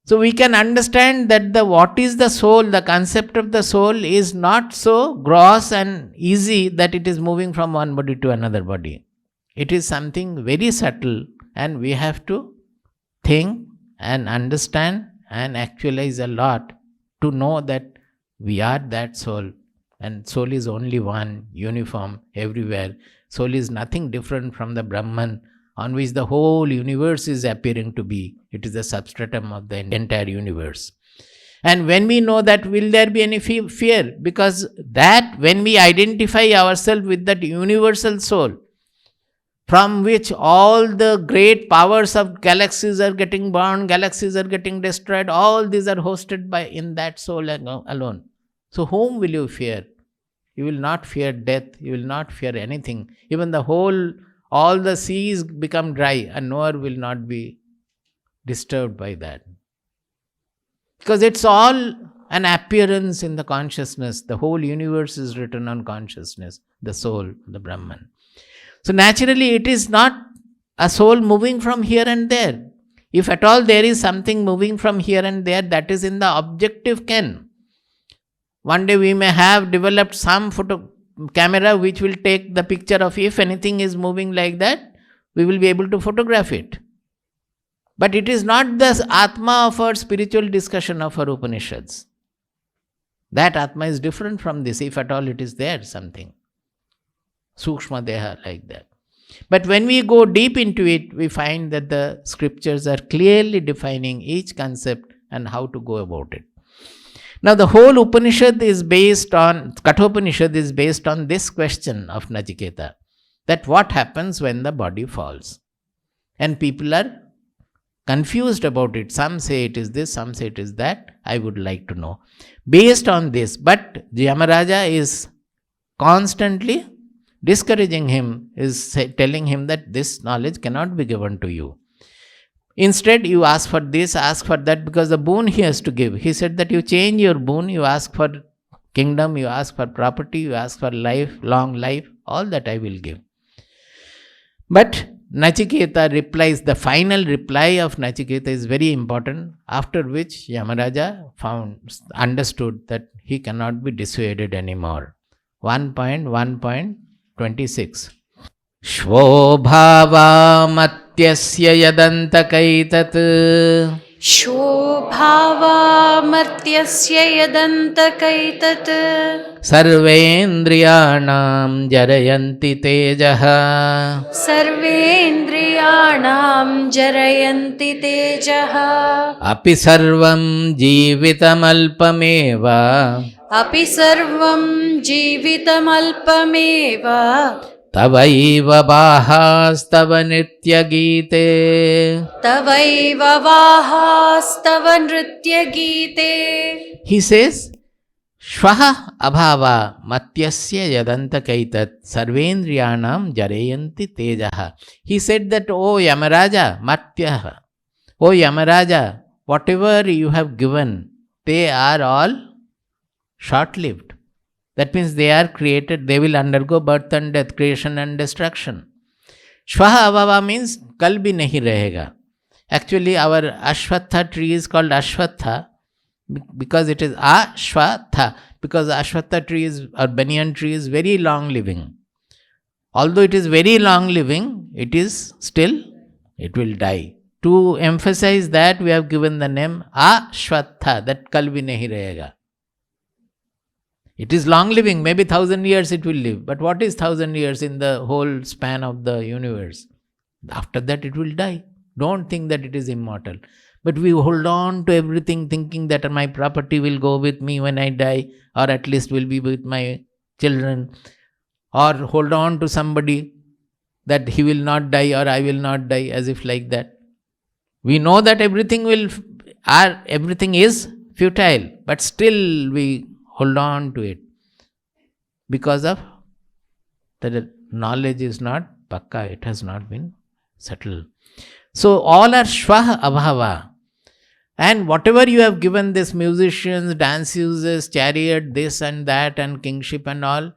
So we can understand that what is the soul, the concept of the soul is not so gross and easy that it is moving from one body to another body. It is something very subtle and we have to think and understand and actualize a lot to know that we are that soul, and soul is only one, uniform, everywhere. Soul is nothing different from the Brahman on which the whole universe is appearing to be. It is the substratum of the entire universe. And when we know that, will there be any fear? Because that when we identify ourselves with that universal soul, from which all the great powers of galaxies are getting born, galaxies are getting destroyed, all these are hosted by in that soul alone. So whom will you fear? You will not fear death, you will not fear anything. Even all the seas become dry and Noah will not be disturbed by that. Because it's all an appearance in the consciousness. The whole universe is written on consciousness, the soul, the Brahman. So naturally it is not a soul moving from here and there. If at all there is something moving from here and there, that is in the objective ken. One day we may have developed some photo camera which will take the picture of if anything is moving like that, we will be able to photograph it. But it is not the Atma of our spiritual discussion of our Upanishads. That Atma is different from this, if at all it is there something. Sukshma Deha like that. But when we go deep into it, we find that the scriptures are clearly defining each concept and how to go about it. Now the whole Upanishad is based on, Kathopanishad is based on this question of Nachiketa, that what happens when the body falls. And people are confused about it. Some say it is this, some say it is that. I would like to know. Based on this, but Yamaraja is constantly discouraging him, is telling him that this knowledge cannot be given to you. Instead, you ask for this, ask for that, because the boon he has to give. He said that you change your boon, you ask for kingdom, you ask for property, you ask for life, long life, all that I will give. But Nachiketa replies, the final reply of Nachiketa is very important, after which Yamaraja understood that he cannot be dissuaded anymore. 1.1.26 Shvobhavamattyasya yadantakaitat शोभावामर्त्यस्य यदन्तकैतत् सर्वेन्द्रियाणां जरयन्ति तेजः सर्वेन्द्रियाणां जरयन्ति तेजः अपि सर्वं जीवितमल्पमेव अपि सर्वं जीवितमल्पमेव तवैव बाहास्तव नृत्यगीते तवैव वाहास्तव नृत्यगीते. He says, Shvaha abhava matyasya yadantakaitat sarvendriyanam jareyanti tejaha. He said that, O Yamaraja, matyaha, O Yamaraja, whatever you have given, they are all short-lived. That means they are created, they will undergo birth and death, creation and destruction. Shvaha abhava means kal bhi nahi rahega. Actually, our ashwatha tree is called ashwatha because it is ashwatha, because ashwatha tree is, or banyan tree is very long living. Although it is very long living, it is still, it will die. To emphasize that, we have given the name ashwatha, that kal bhi nahi rahega. It is long living, maybe 1,000 years it will live. But what is 1,000 years in the whole span of the universe? After that it will die. Don't think that it is immortal. But we hold on to everything thinking that my property will go with me when I die, or at least will be with my children. Or hold on to somebody that he will not die or I will not die, as if like that. We know that everything is futile, but still we hold on to it because of the knowledge is not pakka, it has not been settled. So all are shvaha abhava. And whatever you have given this musicians, dance users, chariot, this and that, and kingship and all,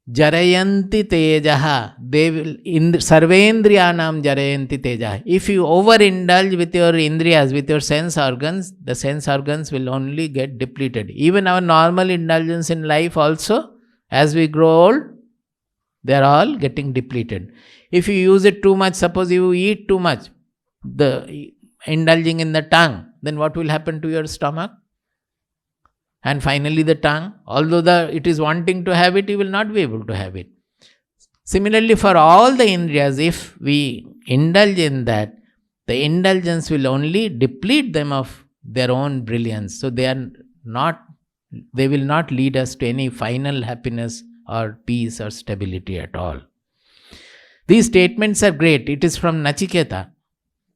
jarayanti tejaha, they will, sarvendriyanam jarayanti tejaha. If you overindulge with your indriyas, with your sense organs, the sense organs will only get depleted. Even our normal indulgence in life also, as we grow old, they are all getting depleted. If you use it too much, suppose you eat too much, the indulging in the tongue, then what will happen to your stomach? And finally the tongue, although it is wanting to have it, you will not be able to have it. Similarly, for all the indriyas, if we indulge in that, the indulgence will only deplete them of their own brilliance. So they will not lead us to any final happiness or peace or stability at all. These statements are great. It is from Nachiketa,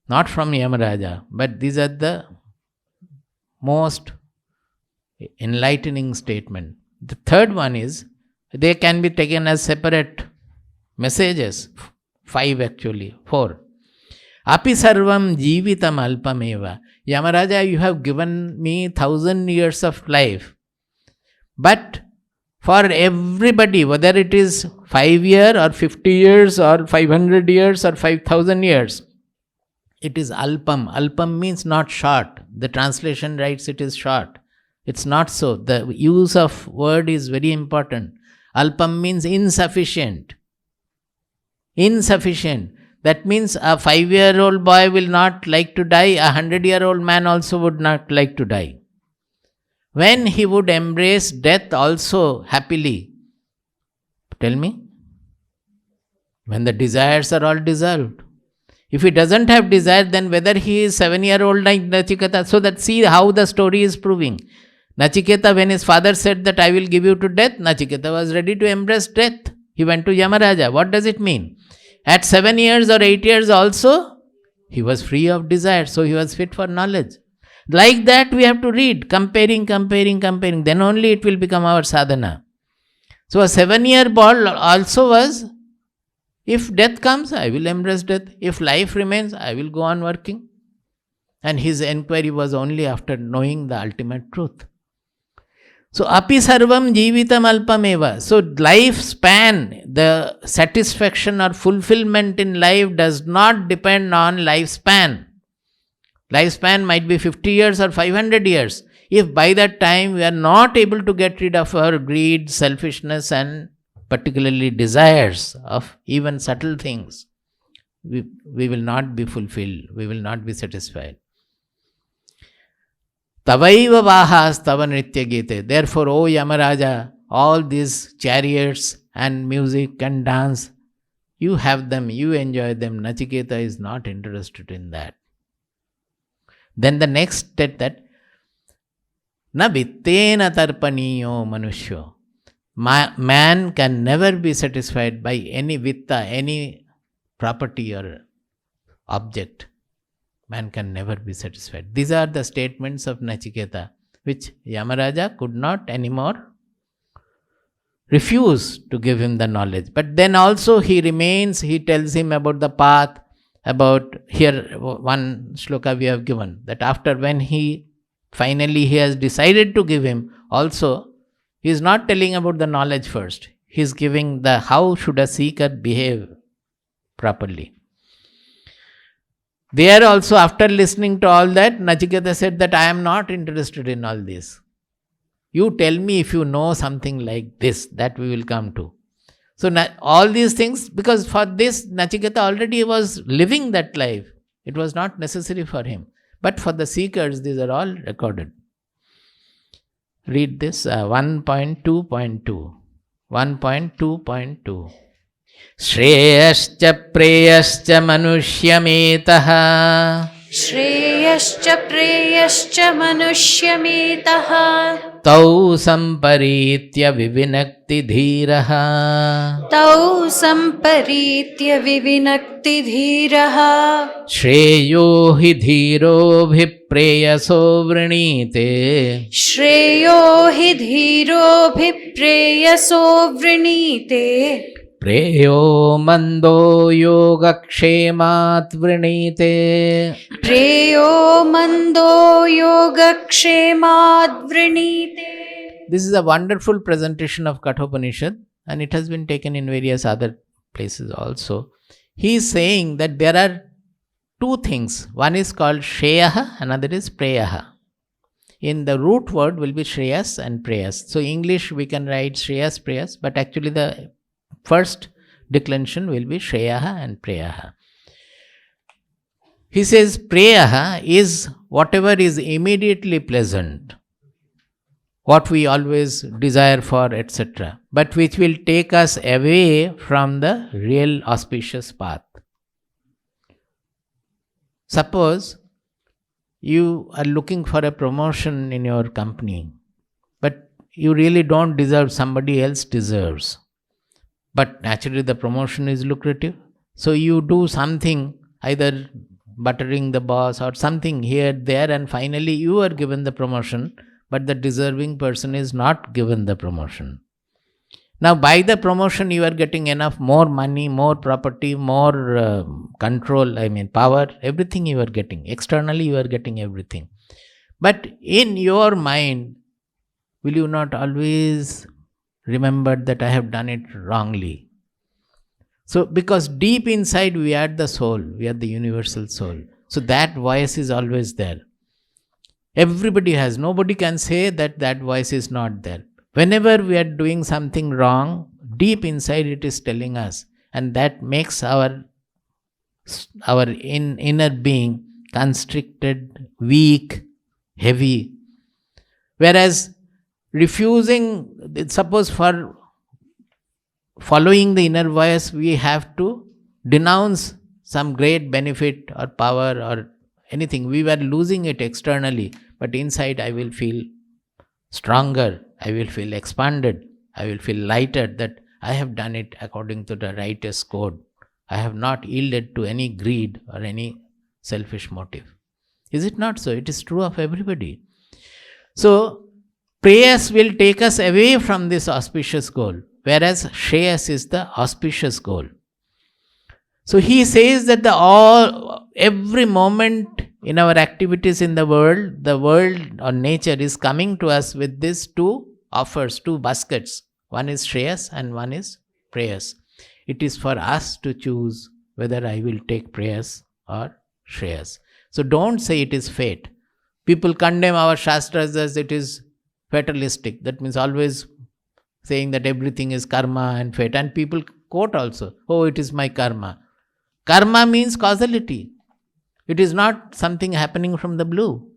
not from Yamaraja, but these are the most enlightening statement. The third one is, they can be taken as separate messages. 5 actually, 4. Api sarvam jivitam alpameva. Yamaraja, you have given me 1,000 years of life. But for everybody, whether it is 5 years or 50 years or 500 years or 5,000 years, it is alpam. Alpam means not short. The translation writes it is short. It's not so. The use of word is very important. Alpam means insufficient. Insufficient. That means a 5-year-old boy will not like to die. A 100-year-old man also would not like to die. When he would embrace death also happily. Tell me. When the desires are all dissolved. If he doesn't have desire, then whether he is 7-year-old like Nachiketa, so that see how the story is proving. Nachiketa, when his father said that I will give you to death, Nachiketa was ready to embrace death. He went to Yamaraja. What does it mean? At 7 years or 8 years also, He was free of desire, so he was fit for knowledge. Like that, we have to read, comparing. Then only it will become our sadhana. So a 7-year boy also was, if death comes, I will embrace death. If life remains, I will go on working. And his enquiry was only after knowing the ultimate truth. So api sarvam jivitam alpameva. So lifespan, the satisfaction or fulfillment in life does not depend on lifespan. Lifespan might be 50 years or 500 years. If by that time we are not able to get rid of our greed, selfishness and particularly desires of even subtle things, we will not be fulfilled, we will not be satisfied. Tavaiva vahas tava nritya gite. Therefore, O Yamaraja, all these chariots and music and dance, you have them, you enjoy them. Nachiketa is not interested in that. Then the next step that na vittena tarpaniyo manushyo. Man can never be satisfied by any vitta, any property or object. Man can never be satisfied. These are the statements of Nachiketa, which Yamaraja could not anymore refuse to give him the knowledge. But then also he remains, he tells him about the path, about here one shloka we have given, that after when he has decided to give him, also he is not telling about the knowledge first. He is giving the how should a seeker behave properly. There also, after listening to all that, Nachiketa said that I am not interested in all this. You tell me if you know something like this, that we will come to. So all these things, because for this Nachiketa already was living that life. It was not necessary for him. But for the seekers, these are all recorded. Read this 1.2.2. 1.2.2. Shreyascha preyascha manushyametaha. Shreyascha preyascha manushyametaha. Tau samparitya vivinakti dhiraha. Tau samparitya vivinakti dhiraha. Shreyo hi dhiro bhipreyaso vrinite. Shreyo hi dhiro bhipreyaso vrinite. Preyo mando yogakshemat vrinite. Preyo mando yogakshemat vrinite. This is a wonderful presentation of Kathopanishad, and it has been taken in various other places also. He is saying that there are two things. One is called Shreyaha, another is Preyaha. In the root word will be Shreyas and Preyas. So English we can write Shreyas, Preyas, but actually the first declension will be Shreyaha and Preyaha. He says Preyaha is whatever is immediately pleasant, what we always desire for, etc., but which will take us away from the real auspicious path. Suppose you are looking for a promotion in your company, but you really don't deserve, somebody else deserves. But naturally the promotion is lucrative. So you do something, either buttering the boss or something here, there, and finally you are given the promotion, but the deserving person is not given the promotion. Now by the promotion you are getting enough, more money, more property, more control, power, everything you are getting. Externally you are getting everything. But in your mind, will you not always remember that I have done it wrongly? So because deep inside we are the soul, we are the universal soul. So that voice is always there. Everybody has, nobody can say that that voice is not there. Whenever we are doing something wrong, deep inside it is telling us, and that makes our inner being constricted, weak, heavy. Whereas refusing, suppose for following the inner voice, we have to denounce some great benefit or power or anything. We were losing it externally, but inside I will feel stronger, I will feel expanded, I will feel lighter that I have done it according to the righteous code. I have not yielded to any greed or any selfish motive. Is it not so? It is true of everybody. So, prayers will take us away from this auspicious goal, whereas shreyas is the auspicious goal. So he says that every moment in our activities in the world or nature is coming to us with these two offers, two baskets. One is shreyas and one is prayers. It is for us to choose whether I will take prayers or shreyas. So don't say it is fate. People condemn our shastras as it is fatalistic. That means always saying that everything is karma and fate. And people quote also, oh, it is my karma. Karma means causality. It is not something happening from the blue.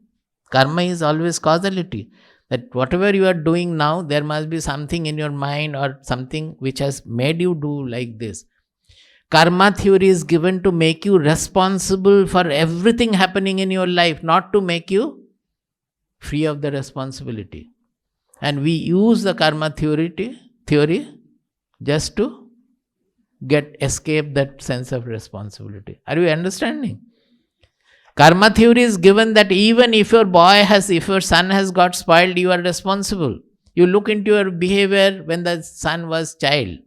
Karma is always causality. That whatever you are doing now, there must be something in your mind or something which has made you do like this. Karma theory is given to make you responsible for everything happening in your life, not to make you free of the responsibility. And we use the karma theory just to escape that sense of responsibility. Are you understanding? Karma theory is given that even if your son has got spoiled, you are responsible. You look into your behavior when the son was child.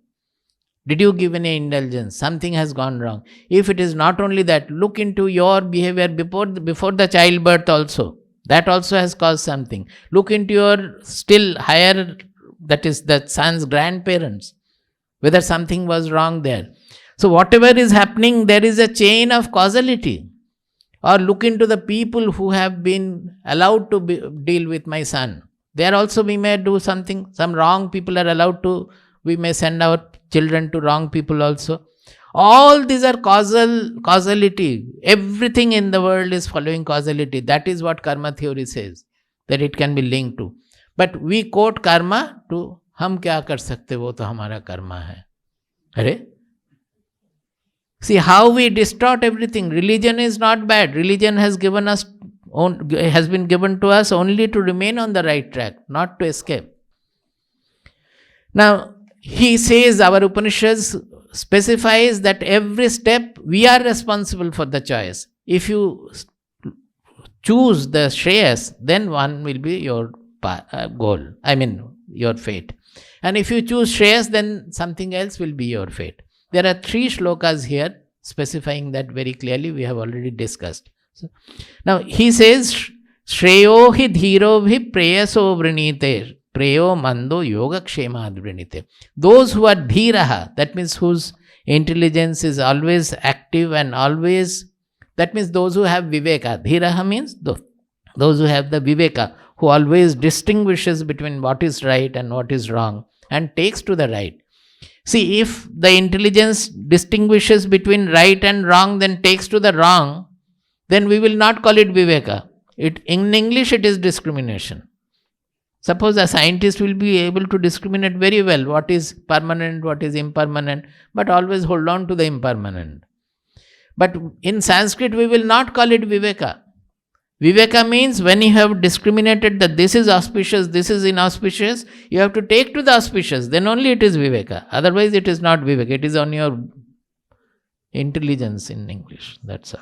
Did you give any indulgence? Something has gone wrong. If it is not only that, look into your behavior before the childbirth also. That also has caused something. Look into your still higher, that is the son's grandparents, whether something was wrong there. So whatever is happening, there is a chain of causality. Or look into the people who have been allowed to deal with my son. There also we may do something. Some wrong people are allowed to, we may send our children to wrong people also. All these are causality. Everything in the world is following causality. That is what karma theory says, that it can be linked to. But we quote karma to, हम क्या कर सकते, वो तो हमारा कर्मा है. अरे, see how we distort everything. Religion is not bad. Religion has been given to us only to remain on the right track, not to escape. Now, he says, our Upanishads specifies that every step we are responsible for the choice. If you choose the shreyas, then one will be your goal. Your fate. And if you choose shreyas, then something else will be your fate. There are 3 shlokas here specifying that very clearly. We have already discussed. So, now he says, Shreyo hi dhiro bhi preyaso vrinite. Preyo mando yoga kshemad vrinite. Those who are dhiraha, that means whose intelligence is always active and always, that means those who have viveka. Dhiraha means those who have the viveka, who always distinguishes between what is right and what is wrong and takes to the right. See, if the intelligence distinguishes between right and wrong, then takes to the wrong, then we will not call it viveka. In English, it is discrimination. Suppose a scientist will be able to discriminate very well what is permanent, what is impermanent, but always hold on to the impermanent. But in Sanskrit, we will not call it viveka. Viveka means when you have discriminated that this is auspicious, this is inauspicious, you have to take to the auspicious, then only it is viveka. Otherwise it is not viveka, it is on your intelligence in English, that's all.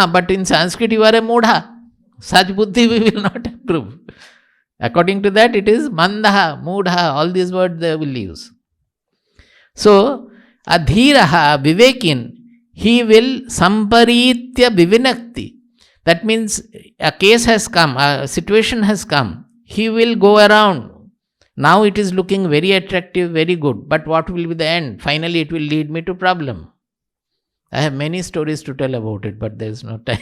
But in Sanskrit you are a mudha. Such buddhi we will not approve. According to that it is mandaha, mudha, all these words they will use. So, adhiraha, vivekin, he will samparitya vivinakti. That means a case has come, a situation has come. He will go around. Now it is looking very attractive, very good. But what will be the end? Finally it will lead me to problem. I have many stories to tell about it, but there is no time.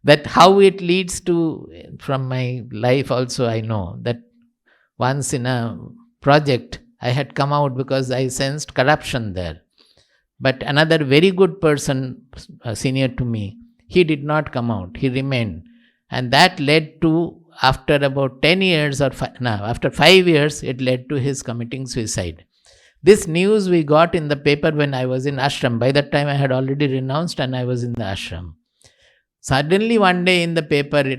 That how it leads to, from my life also I know, that once in a project I had come out because I sensed corruption there. But another very good person, senior to me, he did not come out, he remained. And that led to, after about 10 years or after 5 years, it led to his committing suicide. This news we got in the paper when I was in ashram. By that time I had already renounced and I was in the ashram. Suddenly one day in the paper,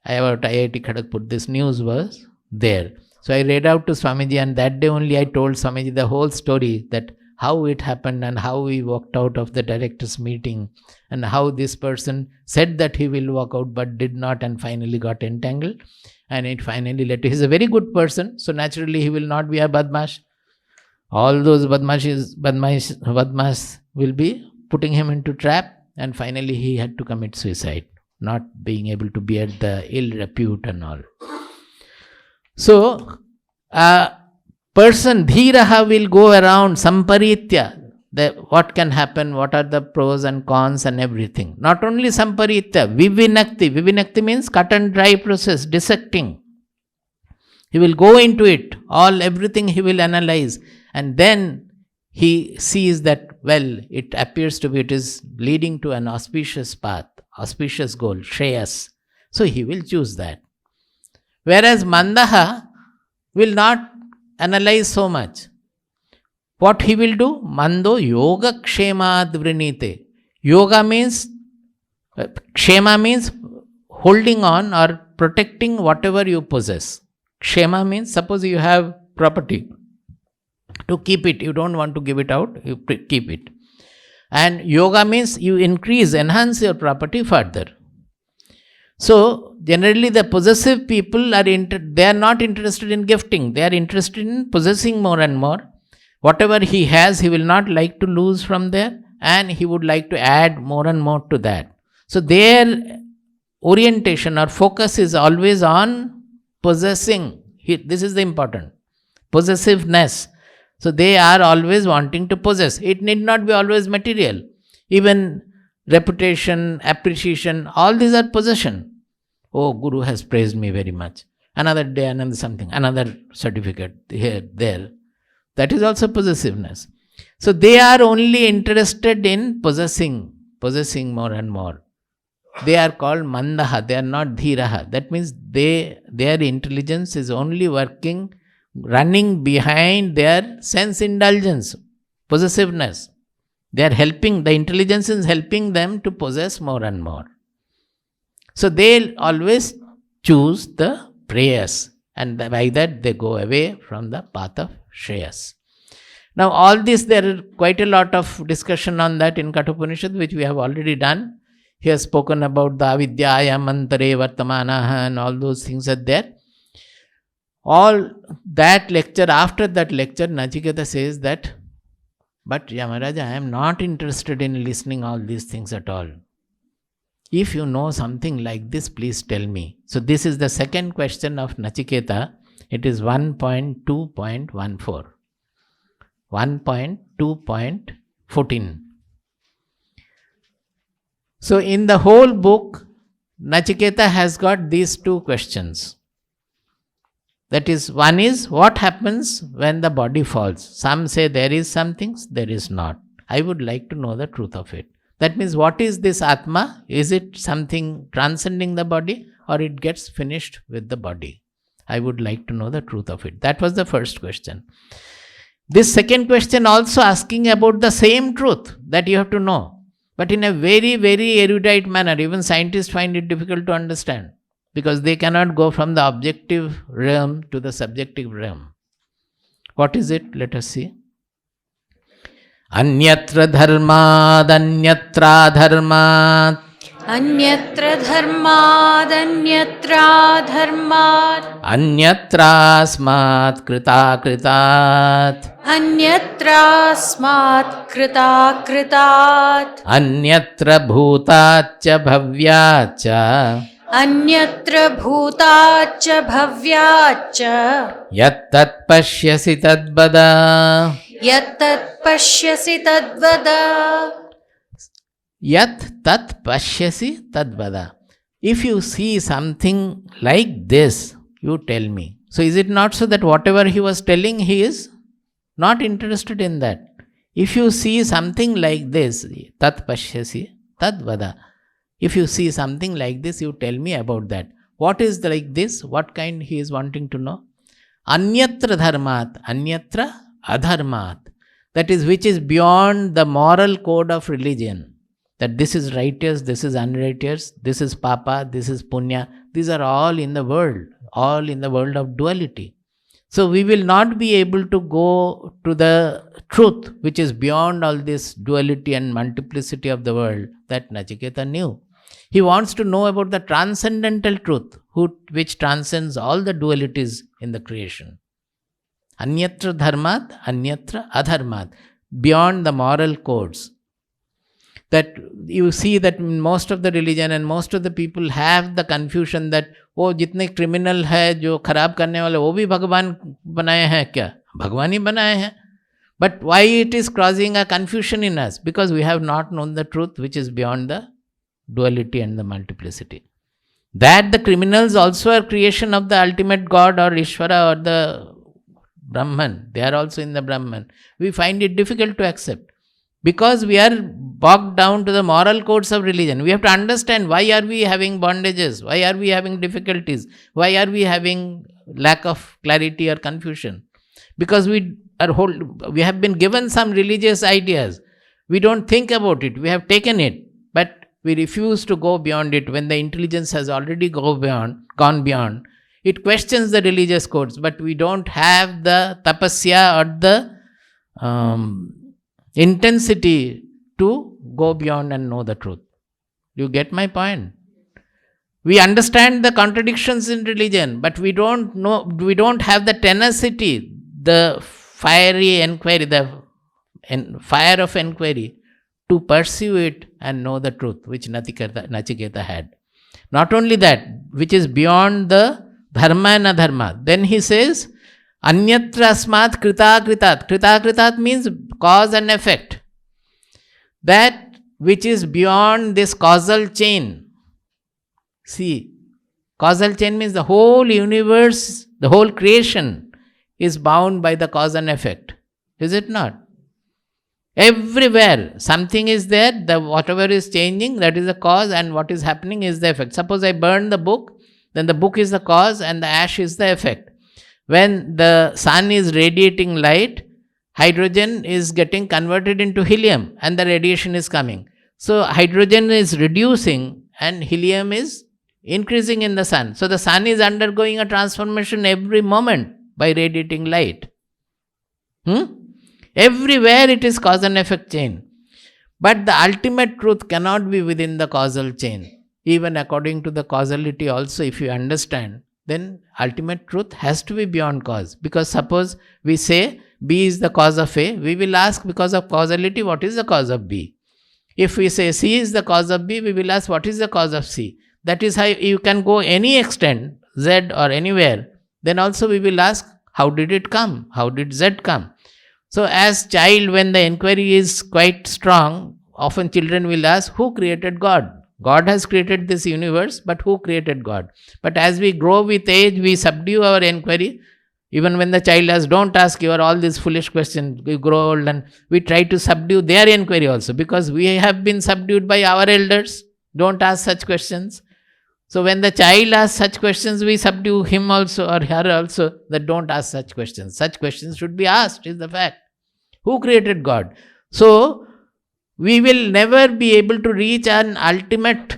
about IIT Kharagpur, this news was there. So I read out to Swamiji, and that day only I told Swamiji the whole story, that how it happened and how we walked out of the directors meeting and how this person said that he will walk out but did not and finally got entangled, and it finally led to, he's a very good person, so naturally he will not be a badmash. All those badmash will be putting him into trap, and finally he had to commit suicide, not being able to bear the ill repute and all. So a person, dhiraha, will go around samparitya, what can happen, what are the pros and cons and everything. Not only samparitya, vivinakti. Vivinakti means cut and dry process, dissecting. He will go into it, everything he will analyze, and then he sees that, well, it appears to be, it is leading to an auspicious path, auspicious goal, shreyas. So he will choose that. Whereas mandaha will not analyze so much. What he will do? Mando yoga kshemad vrinite. Yoga means, kshema means holding on or protecting whatever you possess. Kshema means, suppose you have property, to keep it, you don't want to give it out, you keep it. And yoga means you enhance your property further. So generally the possessive people they are not interested in gifting, they are interested in possessing more and more. Whatever he has, he will not like to lose from there, and he would like to add more and more to that. So their orientation or focus is always on possessing. This is the important. Possessiveness. So they are always wanting to possess. It need not be always material. Even reputation, appreciation, all these are possession. Oh, Guru has praised me very much. Another day, another something, another certificate here, there. That is also possessiveness. So they are only interested in possessing more and more. They are called mandaha, they are not dhiraha. That means their intelligence is only running behind their sense indulgence, possessiveness. They are helping, the intelligence is helping them to possess more and more. So they'll always choose the prayers, and by that they go away from the path of shreyas. Now all this, there are quite a lot of discussion on that in Kathopanishad, which we have already done. He has spoken about the avidyaya mantare vartamanaha and all those things are there. All that lecture, after that lecture, Nachiketa says that, but Yamaraja, I am not interested in listening all these things at all. If you know something like this, please tell me. So this is the second question of Nachiketa. It is 1.2.14. 1.2.14. So in the whole book, Nachiketa has got these two questions. That is, one is, what happens when the body falls? Some say there is something, there is not. I would like to know the truth of it. That means, what is this Atma? Is it something transcending the body, or it gets finished with the body? I would like to know the truth of it. That was the first question. This second question also asking about the same truth that you have to know, but in a very, very erudite manner. Even scientists find it difficult to understand, because they cannot go from the objective realm to the subjective realm. What is it? Let us see. Anyatra dharmad, anyatra dharmad. Anyatra dharmad, anyatra dharmad. Anyatra smat krita kritat. Anyatra smat krita kritat. Anyatra bhutacha bhavyacha. Anyatra bhutacha bhavyacha. Yattat pashyasi tadvada. Yattat pashyasi tadvada. Yat tat pashyasi tadvada. If you see something like this, you tell me. So is it not so that whatever he was telling, he is not interested in that? If you see something like this, tat pashyasi tadvada. If you see something like this, you tell me about that. What is like this? What kind he is wanting to know? Anyatra dharmat, anyatra adharmat. That is, which is beyond the moral code of religion. That this is righteous, this is unrighteous, this is papa, this is punya. These are all in the world of duality. So we will not be able to go to the truth which is beyond all this duality and multiplicity of the world, that Nachiketa knew. He wants to know about the transcendental truth, which transcends all the dualities in the creation. Anyatra dharmat, anyatra adharmat, beyond the moral codes. That you see that most of the religion and most of the people have the confusion that वो जितने criminal है जो खराब करने वाले वो भी भगवान बनाए हैं क्या? भगवान ही बनाए हैं. But why it is causing a confusion in us? Because we have not known the truth which is beyond the duality and the multiplicity. That the criminals also are creation of the ultimate God or Ishvara or the Brahman. They are also in the Brahman. We find it difficult to accept. Because we are bogged down to the moral codes of religion. We have to understand why are we having bondages? Why are we having difficulties? Why are we having lack of clarity or confusion? Because we have been given some religious ideas. We don't think about it. We have taken it. But we refuse to go beyond it when the intelligence has already gone beyond. It questions the religious codes, but we don't have the tapasya or the intensity to go beyond and know the truth. You get my point? We understand the contradictions in religion, but we don't have the tenacity, the fiery inquiry, the fire of inquiry to pursue it and know the truth, which Nachiketa had. Not only that, which is beyond the dharma and adharma. Then he says, anyatra asmat krita kritat. Krita kritat means cause and effect. That which is beyond this causal chain. See, causal chain means the whole universe, the whole creation is bound by the cause and effect. Is it not? Everywhere something is there, whatever is changing, that is the cause, and what is happening is the effect. Suppose I burn the book, then the book is the cause and the ash is the effect. When the sun is radiating light, hydrogen is getting converted into helium and the radiation is coming. So hydrogen is reducing and helium is increasing in the sun. So the sun is undergoing a transformation every moment by radiating light. Everywhere it is cause and effect chain. But the ultimate truth cannot be within the causal chain. Even according to the causality also, if you understand, then ultimate truth has to be beyond cause. Because suppose we say B is the cause of A, we will ask because of causality, what is the cause of B? If we say C is the cause of B, we will ask what is the cause of C. That is how you can go any extent, Z or anywhere. Then also we will ask, how did it come? How did Z come? So as child, when the inquiry is quite strong, often children will ask, who created God? God has created this universe, but who created God? But as we grow with age, we subdue our inquiry. Even when the child asks, don't ask your all these foolish questions, we grow old and we try to subdue their inquiry also, because we have been subdued by our elders. Don't ask such questions. So when the child asks such questions, we subdue him also or her also, that don't ask such questions. Such questions should be asked, is the fact. Who created God? So we will never be able to reach an ultimate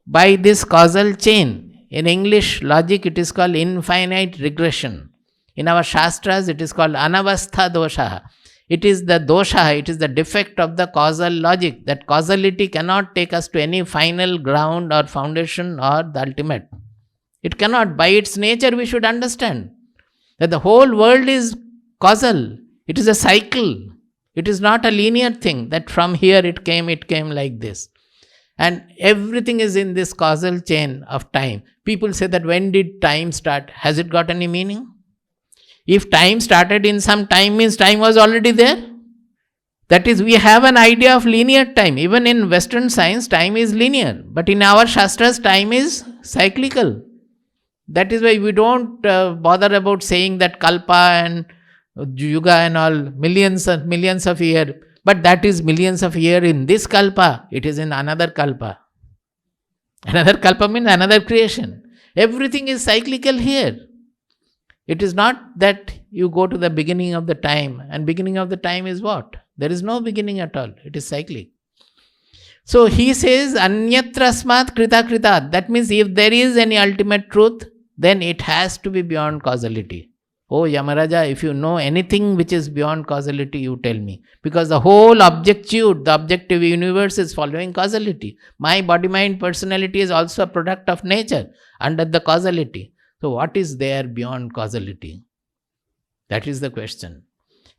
by this causal chain. In English logic, it is called infinite regression. In our Shastras, it is called anavastha dosha. It is the dosha, it is the defect of the causal logic. That causality cannot take us to any final ground or foundation or the ultimate. It cannot. By its nature, we should understand that the whole world is causal. It is a cycle. It is not a linear thing that from here it came like this. And everything is in this causal chain of time. People say that when did time start? Has it got any meaning? If time started in some time, means time was already there. That is, we have an idea of linear time. Even in Western science, time is linear. But in our Shastras, time is cyclical. That is why we don't bother about saying that kalpa and yuga and all, millions of years. But that is millions of years in this kalpa. It is in another kalpa. Another kalpa means another creation. Everything is cyclical here. It is not that you go to the beginning of the time, and beginning of the time is what? There is no beginning at all. It is cyclic. So he says, anyatrasmat krita krita. That means if there is any ultimate truth, then it has to be beyond causality. Oh Yamaraja, if you know anything which is beyond causality, you tell me. Because the whole objectude, the objective universe is following causality. My body, mind, personality is also a product of nature under the causality. So what is there beyond causality? That is the question.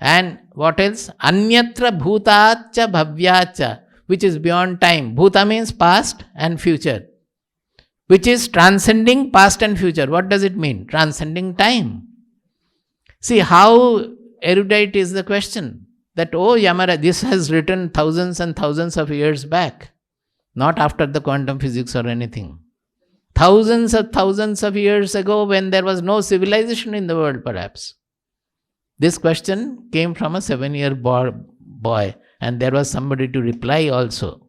And what else? Anyatra bhutacha bhavyacha, which is beyond time. Bhuta means past and future, which is transcending past and future. What does it mean? Transcending time. See how erudite is the question. That, oh Yamara, this has written thousands and thousands of years back, not after the quantum physics or anything. Thousands of years ago, when there was no civilization in the world, perhaps. This question came from a 7-year boy, and there was somebody to reply also.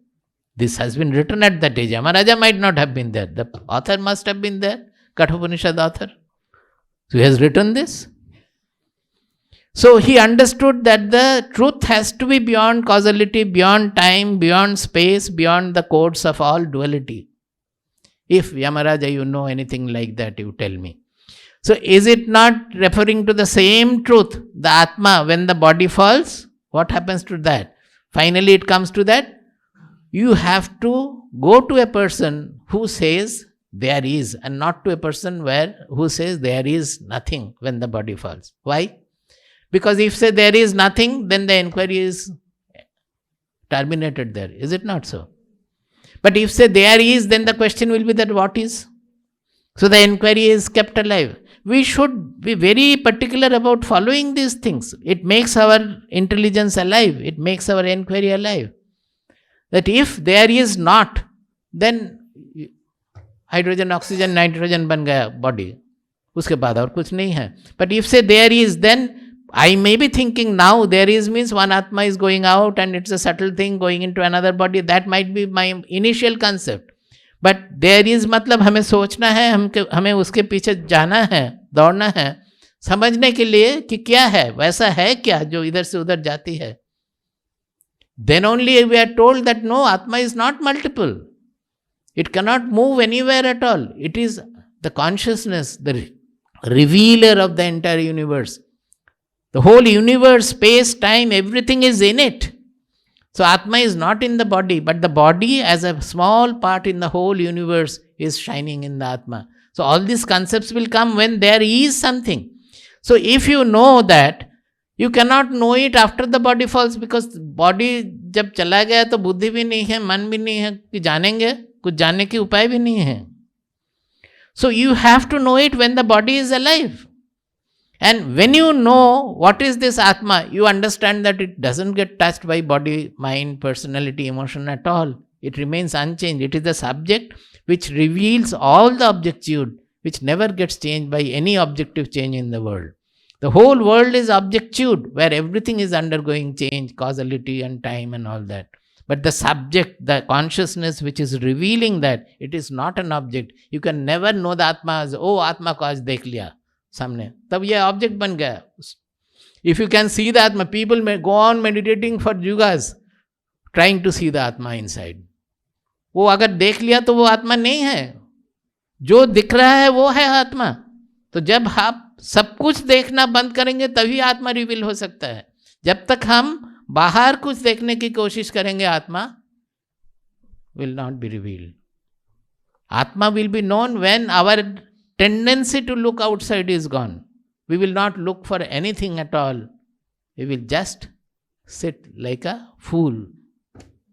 This has been written at that age. Yamaraja might not have been there. The author must have been there, Kathopanishad author. So he has written this. So he understood that the truth has to be beyond causality, beyond time, beyond space, beyond the codes of all duality. If Yamaraja, you know anything like that, you tell me. So is it not referring to the same truth, the Atma, when the body falls? What happens to that? Finally it comes to that. You have to go to a person who says there is, and not to a person who says there is nothing when the body falls. Why? Because if say there is nothing, then the inquiry is terminated there. Is it not so? But if say there is, then the question will be that what is? So the inquiry is kept alive. We should be very particular about following these things. It makes our intelligence alive. It makes our inquiry alive. That if there is not, then hydrogen, oxygen, nitrogen ban gaya body. Uske baad aur kuch nahi hai. But if say there is, then I may be thinking now there is means one Atma is going out and it's a subtle thing going into another body. That might be my initial concept. But there is मतलब हमें सोचना है, हमें उसके पीछे जाना है, दौड़ना है, समझने के लिए कि क्या है, वैसा है क्या जो इधर से उधर जाती है. Then only we are told that no, Atma is not multiple. It cannot move anywhere at all. It is the consciousness, the revealer of the entire universe. The whole universe, space, time, everything is in it. So Atma is not in the body, but the body as a small part in the whole universe is shining in the Atma. So all these concepts will come when there is something. So if you know that, you cannot know it after the body falls, because body जब चला गया तो बुद्धि भी नहीं है, मन भी नहीं है कि जानेंगे, कुछ जानने की उपाय भी नहीं है. So you have to know it when the body is alive. And when you know what is this Atma, you understand that it doesn't get touched by body, mind, personality, emotion at all. It remains unchanged. It is the subject which reveals all the objectude, which never gets changed by any objective change in the world. The whole world is objectude, where everything is undergoing change, causality and time and all that. But the subject, the consciousness which is revealing that, it is not an object. You can never know the Atma as, oh, Atma ko aaj dekh liya सामने, तब यह object बन गया. If you can see the atma, people में go on meditating for yugas trying to see the atma inside. वो अगर देख लिया तो वो आत्मा नहीं है, जो दिख रहा है वो है आत्मा. तो जब आप सब कुछ देखना बंद करेंगे तभी आत्मा रिवील हो सकता है. जब तक हम बाहर कुछ देखने की कोशिश करेंगे, atma will not be revealed. Atma will be known when our tendency to look outside is gone. We will not look for anything at all. We will just sit like a fool.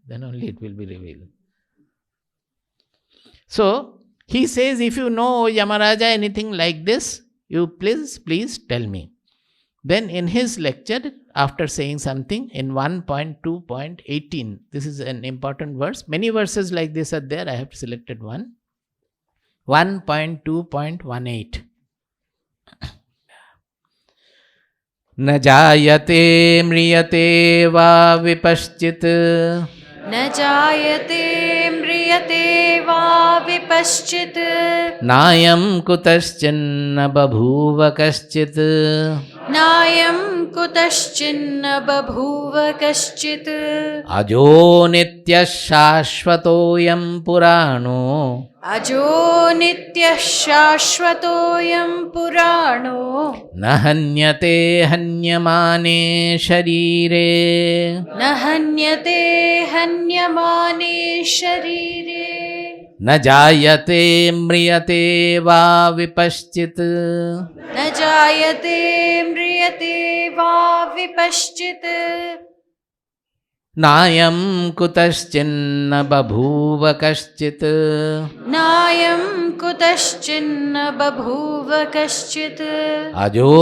Then only it will be revealed. So, he says, if you know, Yamaraja, anything like this, you please tell me. Then in his lecture, after saying something in 1.2.18, this is an important verse. Many verses like this are there. I have selected one. 1.2.18 न जायते म्रियते वा विपश्चित् न जायते म्रियते वा विपश्चित् नायं कुतश्चिन्न बभूव कश्चित् नायं कुतश्चिन्न बभूव कश्चित् अजो नित्यः शाश्वतोऽयं पुराणो अजो नित्यः शाश्वतोऽयं पुराणो न हन्यते हन्यमाने शरीरे न हन्यते हन्यमाने शरीरे न जायते म्रियते वा विपश्चित् न जायते म्रियते वा विपश्चित् नायं कुतश्चिन्न बभूव कश्चित् नायं कुतश्चिन्न बभूव कश्चित् अजो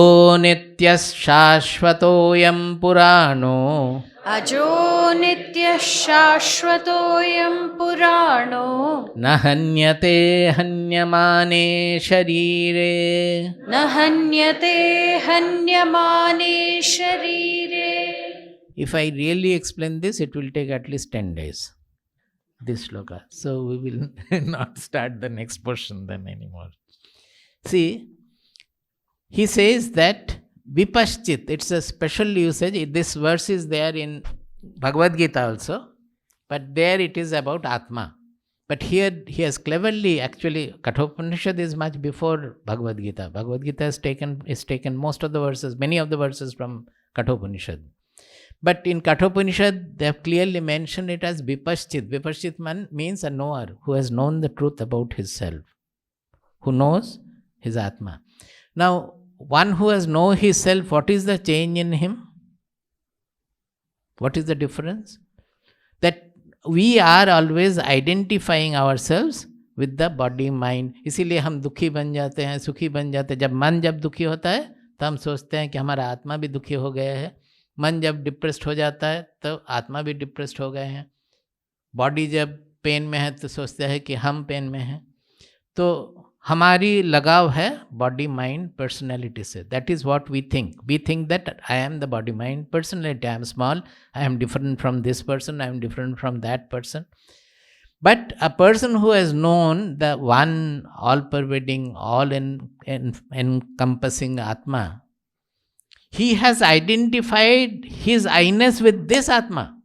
नित्यः शाश्वतोऽयं पुराणो अजो नित्यः शाश्वतोऽयं पुराणो न हन्यते हन्यमाने शरीरे न हन्यते हन्यमाने शरीरे. If I really explain this, it will take at least 10 days, this shloka. So we will not start the next portion then anymore. See, he says that vipaschit, it's a special usage. This verse is there in Bhagavad Gita also, but there it is about Atma. But here he has cleverly, actually, Kathopanishad is much before Bhagavad Gita. Bhagavad Gita is taken most of the verses, many of the verses from Kathopanishad. But in Kathopanishad, they have clearly mentioned it as vipaschit. Vipaschit means a knower who has known the truth about his self, who knows his Atma. Now, one who has known his self, what is the change in him? What is the difference? That we are always identifying ourselves with the body mind. इसीलिए हम दुखी बन जाते हैं, सुखी बन जाते हैं. जब दुखी होता है तो हम सोचते हैं कि हमारा आत्मा भी दुखी हो गया है. मन जब डिप्रेस्ड हो जाता है तो आत्मा भी डिप्रेस्ड हो गए हैं. बॉडी जब पेन में है तो सोचते हैं कि हम पेन में हैं. तो हमारी लगाव है बॉडी माइंड पर्सनैलिटी से. That is what we think that I am the body mind personality. I am small, I am different from this person, I am different from that person. But a person who has known the one all-pervading, all-encompassing Atma, he has identified his I-ness with this Atma.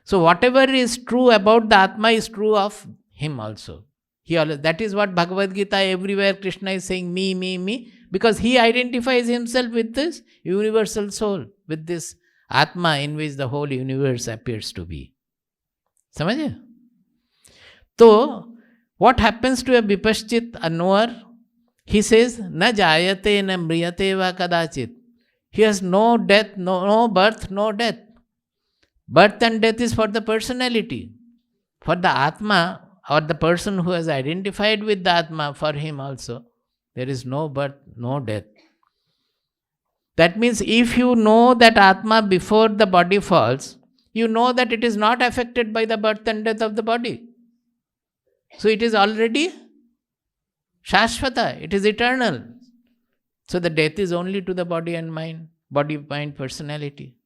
So whatever is true about the Atma is true of him also. That is what Bhagavad Gita, everywhere Krishna is saying, me, me, me, because he identifies himself with this universal soul, with this Atma in which the whole universe appears to be. समझे? So, what happens to a vipaschit, a knower? He says, na jayate na mriyate va kadachit. He has no death, no birth, no death. Birth and death is for the personality. For the Atma, or the person who has identified with the Atma, for him also, there is no birth, no death. That means if you know that Atma before the body falls, you know that it is not affected by the birth and death of the body. So it is already Shashvata, it is eternal. So the death is only to the body and mind, personality.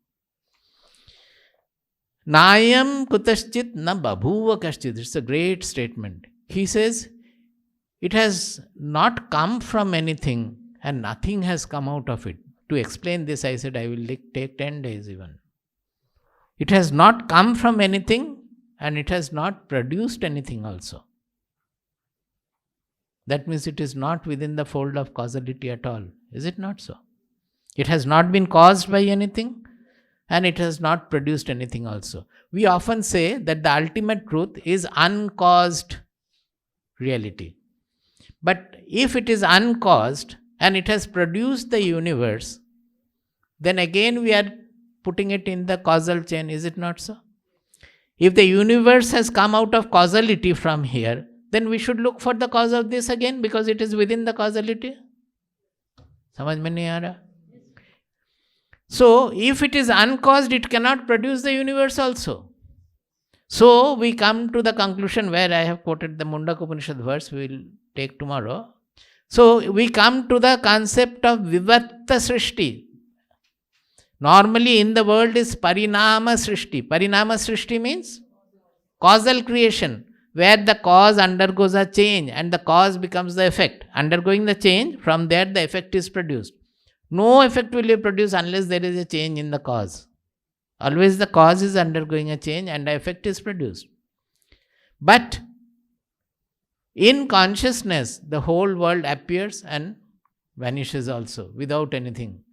Nayam kutaschit na babhuva kaschit. It's a great statement. He says, it has not come from anything and nothing has come out of it. To explain this, I said I will take 10 days even. It has not come from anything and it has not produced anything also. That means it is not within the fold of causality at all. Is it not so? It has not been caused by anything and it has not produced anything also. We often say that the ultimate truth is uncaused reality. But if it is uncaused and it has produced the universe, then again we are putting it in the causal chain. Is it not so? If the universe has come out of causality from here, then we should look for the cause of this again because it is within the causality. समझ में नहीं आ रहा? So, if it is uncaused, it cannot produce the universe also. So, we come to the conclusion where I have quoted the Mundaka Upanishad verse, we will take tomorrow. So, we come to the concept of vivarta srishti. Normally in the world is parinama srishti. Parinama srishti means causal creation, where the cause undergoes a change and the cause becomes the effect. Undergoing the change, from there the effect is produced. No effect will be produced unless there is a change in the cause. Always the cause is undergoing a change and the effect is produced. But In consciousness, the whole world appears and vanishes also without anything.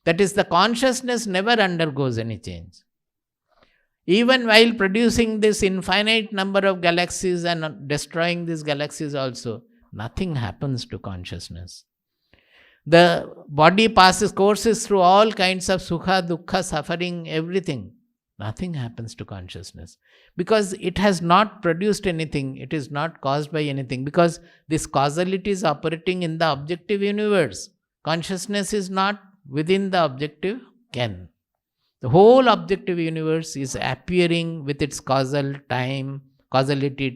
That is, the consciousness never undergoes any change. Even while producing this infinite number of galaxies and destroying these galaxies also, nothing happens to consciousness. The body courses through all kinds of sukha, dukkha, suffering, everything. Nothing happens to consciousness because it has not produced anything. It is not caused by anything because this causality is operating in the objective universe. Consciousness is not within the objective ken. The whole objective universe is appearing with its causality,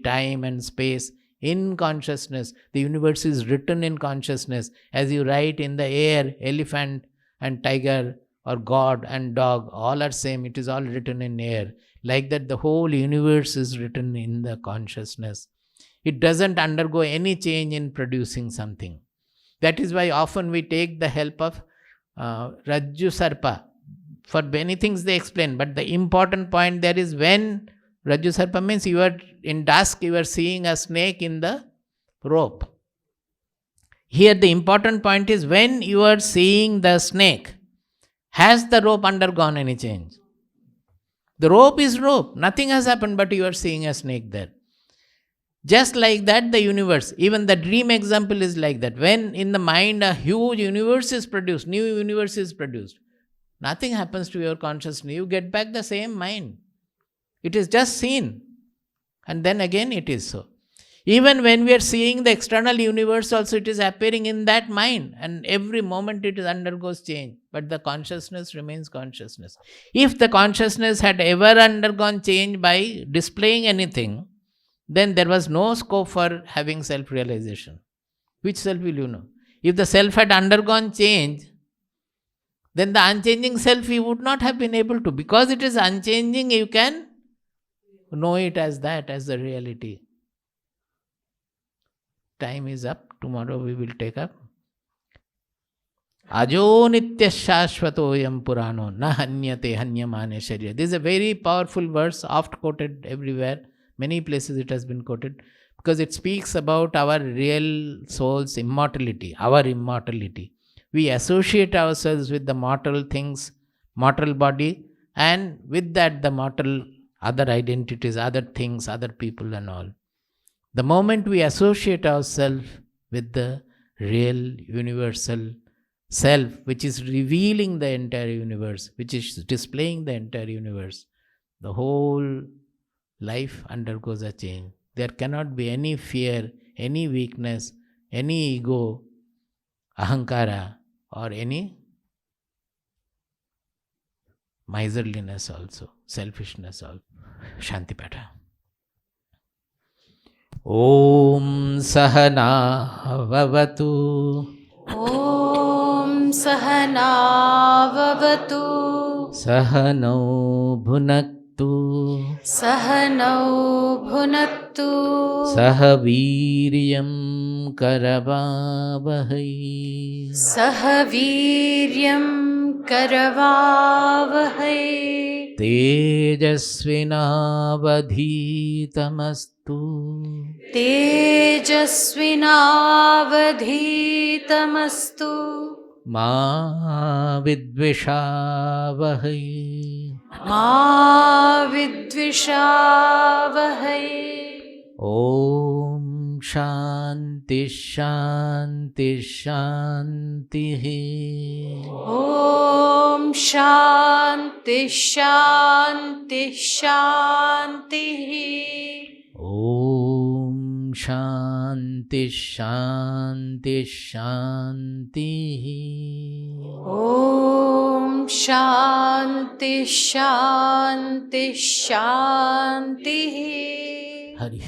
time and space in consciousness. The universe is written in consciousness. As you write in the air, elephant and tiger, or God and dog, all are same. It is all written in air. Like that, the whole universe is written in the consciousness. It doesn't undergo any change in producing something. That is why often we take the help of Rajju Sarpa. For many things they explain, but the important point there is when Rajju Sarpa means you are in dusk, you are seeing a snake in the rope. Here the important point is when you are seeing the snake, has the rope undergone any change? The rope is rope. Nothing has happened, but you are seeing a snake there. Just like that, the universe, even the dream example is like that. When in the mind a huge universe is produced, new universe is produced, nothing happens to your consciousness. You get back the same mind. It is just seen. And then again it is so. Even when we are seeing the external universe also, it is appearing in that mind. And every moment it undergoes change. But the consciousness remains consciousness. If the consciousness had ever undergone change by displaying anything, then there was no scope for having self-realization. Which self will you know? If the self had undergone change, then the unchanging self you would not have been able to. Because it is unchanging, you can know it as that, as the reality. Time is up. Tomorrow we will take up. Ajo nitya shashvatoyam purano na hanyate hanyamane sharya. This is a very powerful verse, oft quoted everywhere. Many places it has been quoted because it speaks about our real soul's immortality, our immortality. We associate ourselves with the mortal things, mortal body, and with that the mortal other identities, other things, other people and all. The moment we associate ourselves with the real universal self, which is revealing the entire universe, which is displaying the entire universe, the whole life undergoes a change. There cannot be any fear, any weakness, any ego, ahankara, or any miserliness also, selfishness also. Shanti Patha. Om Sahana Vavatu. Om Sahana Vavatu. Sahanau Bhunaktu. Sahanau Bhunaktu. Sahaviryam Karavavahai. Sahaviryam Karavavahai. Tejasvinavadhitamastu. Tejasvinavadhitamastu. Ma vidvishavahai. Ma vidvishavahai. Om Shanti Shanti Shanti. Om Shanti Shanti Shanti. Om Shanti Shanti Shanti. Om Shanti Shanti Shanti. Hari.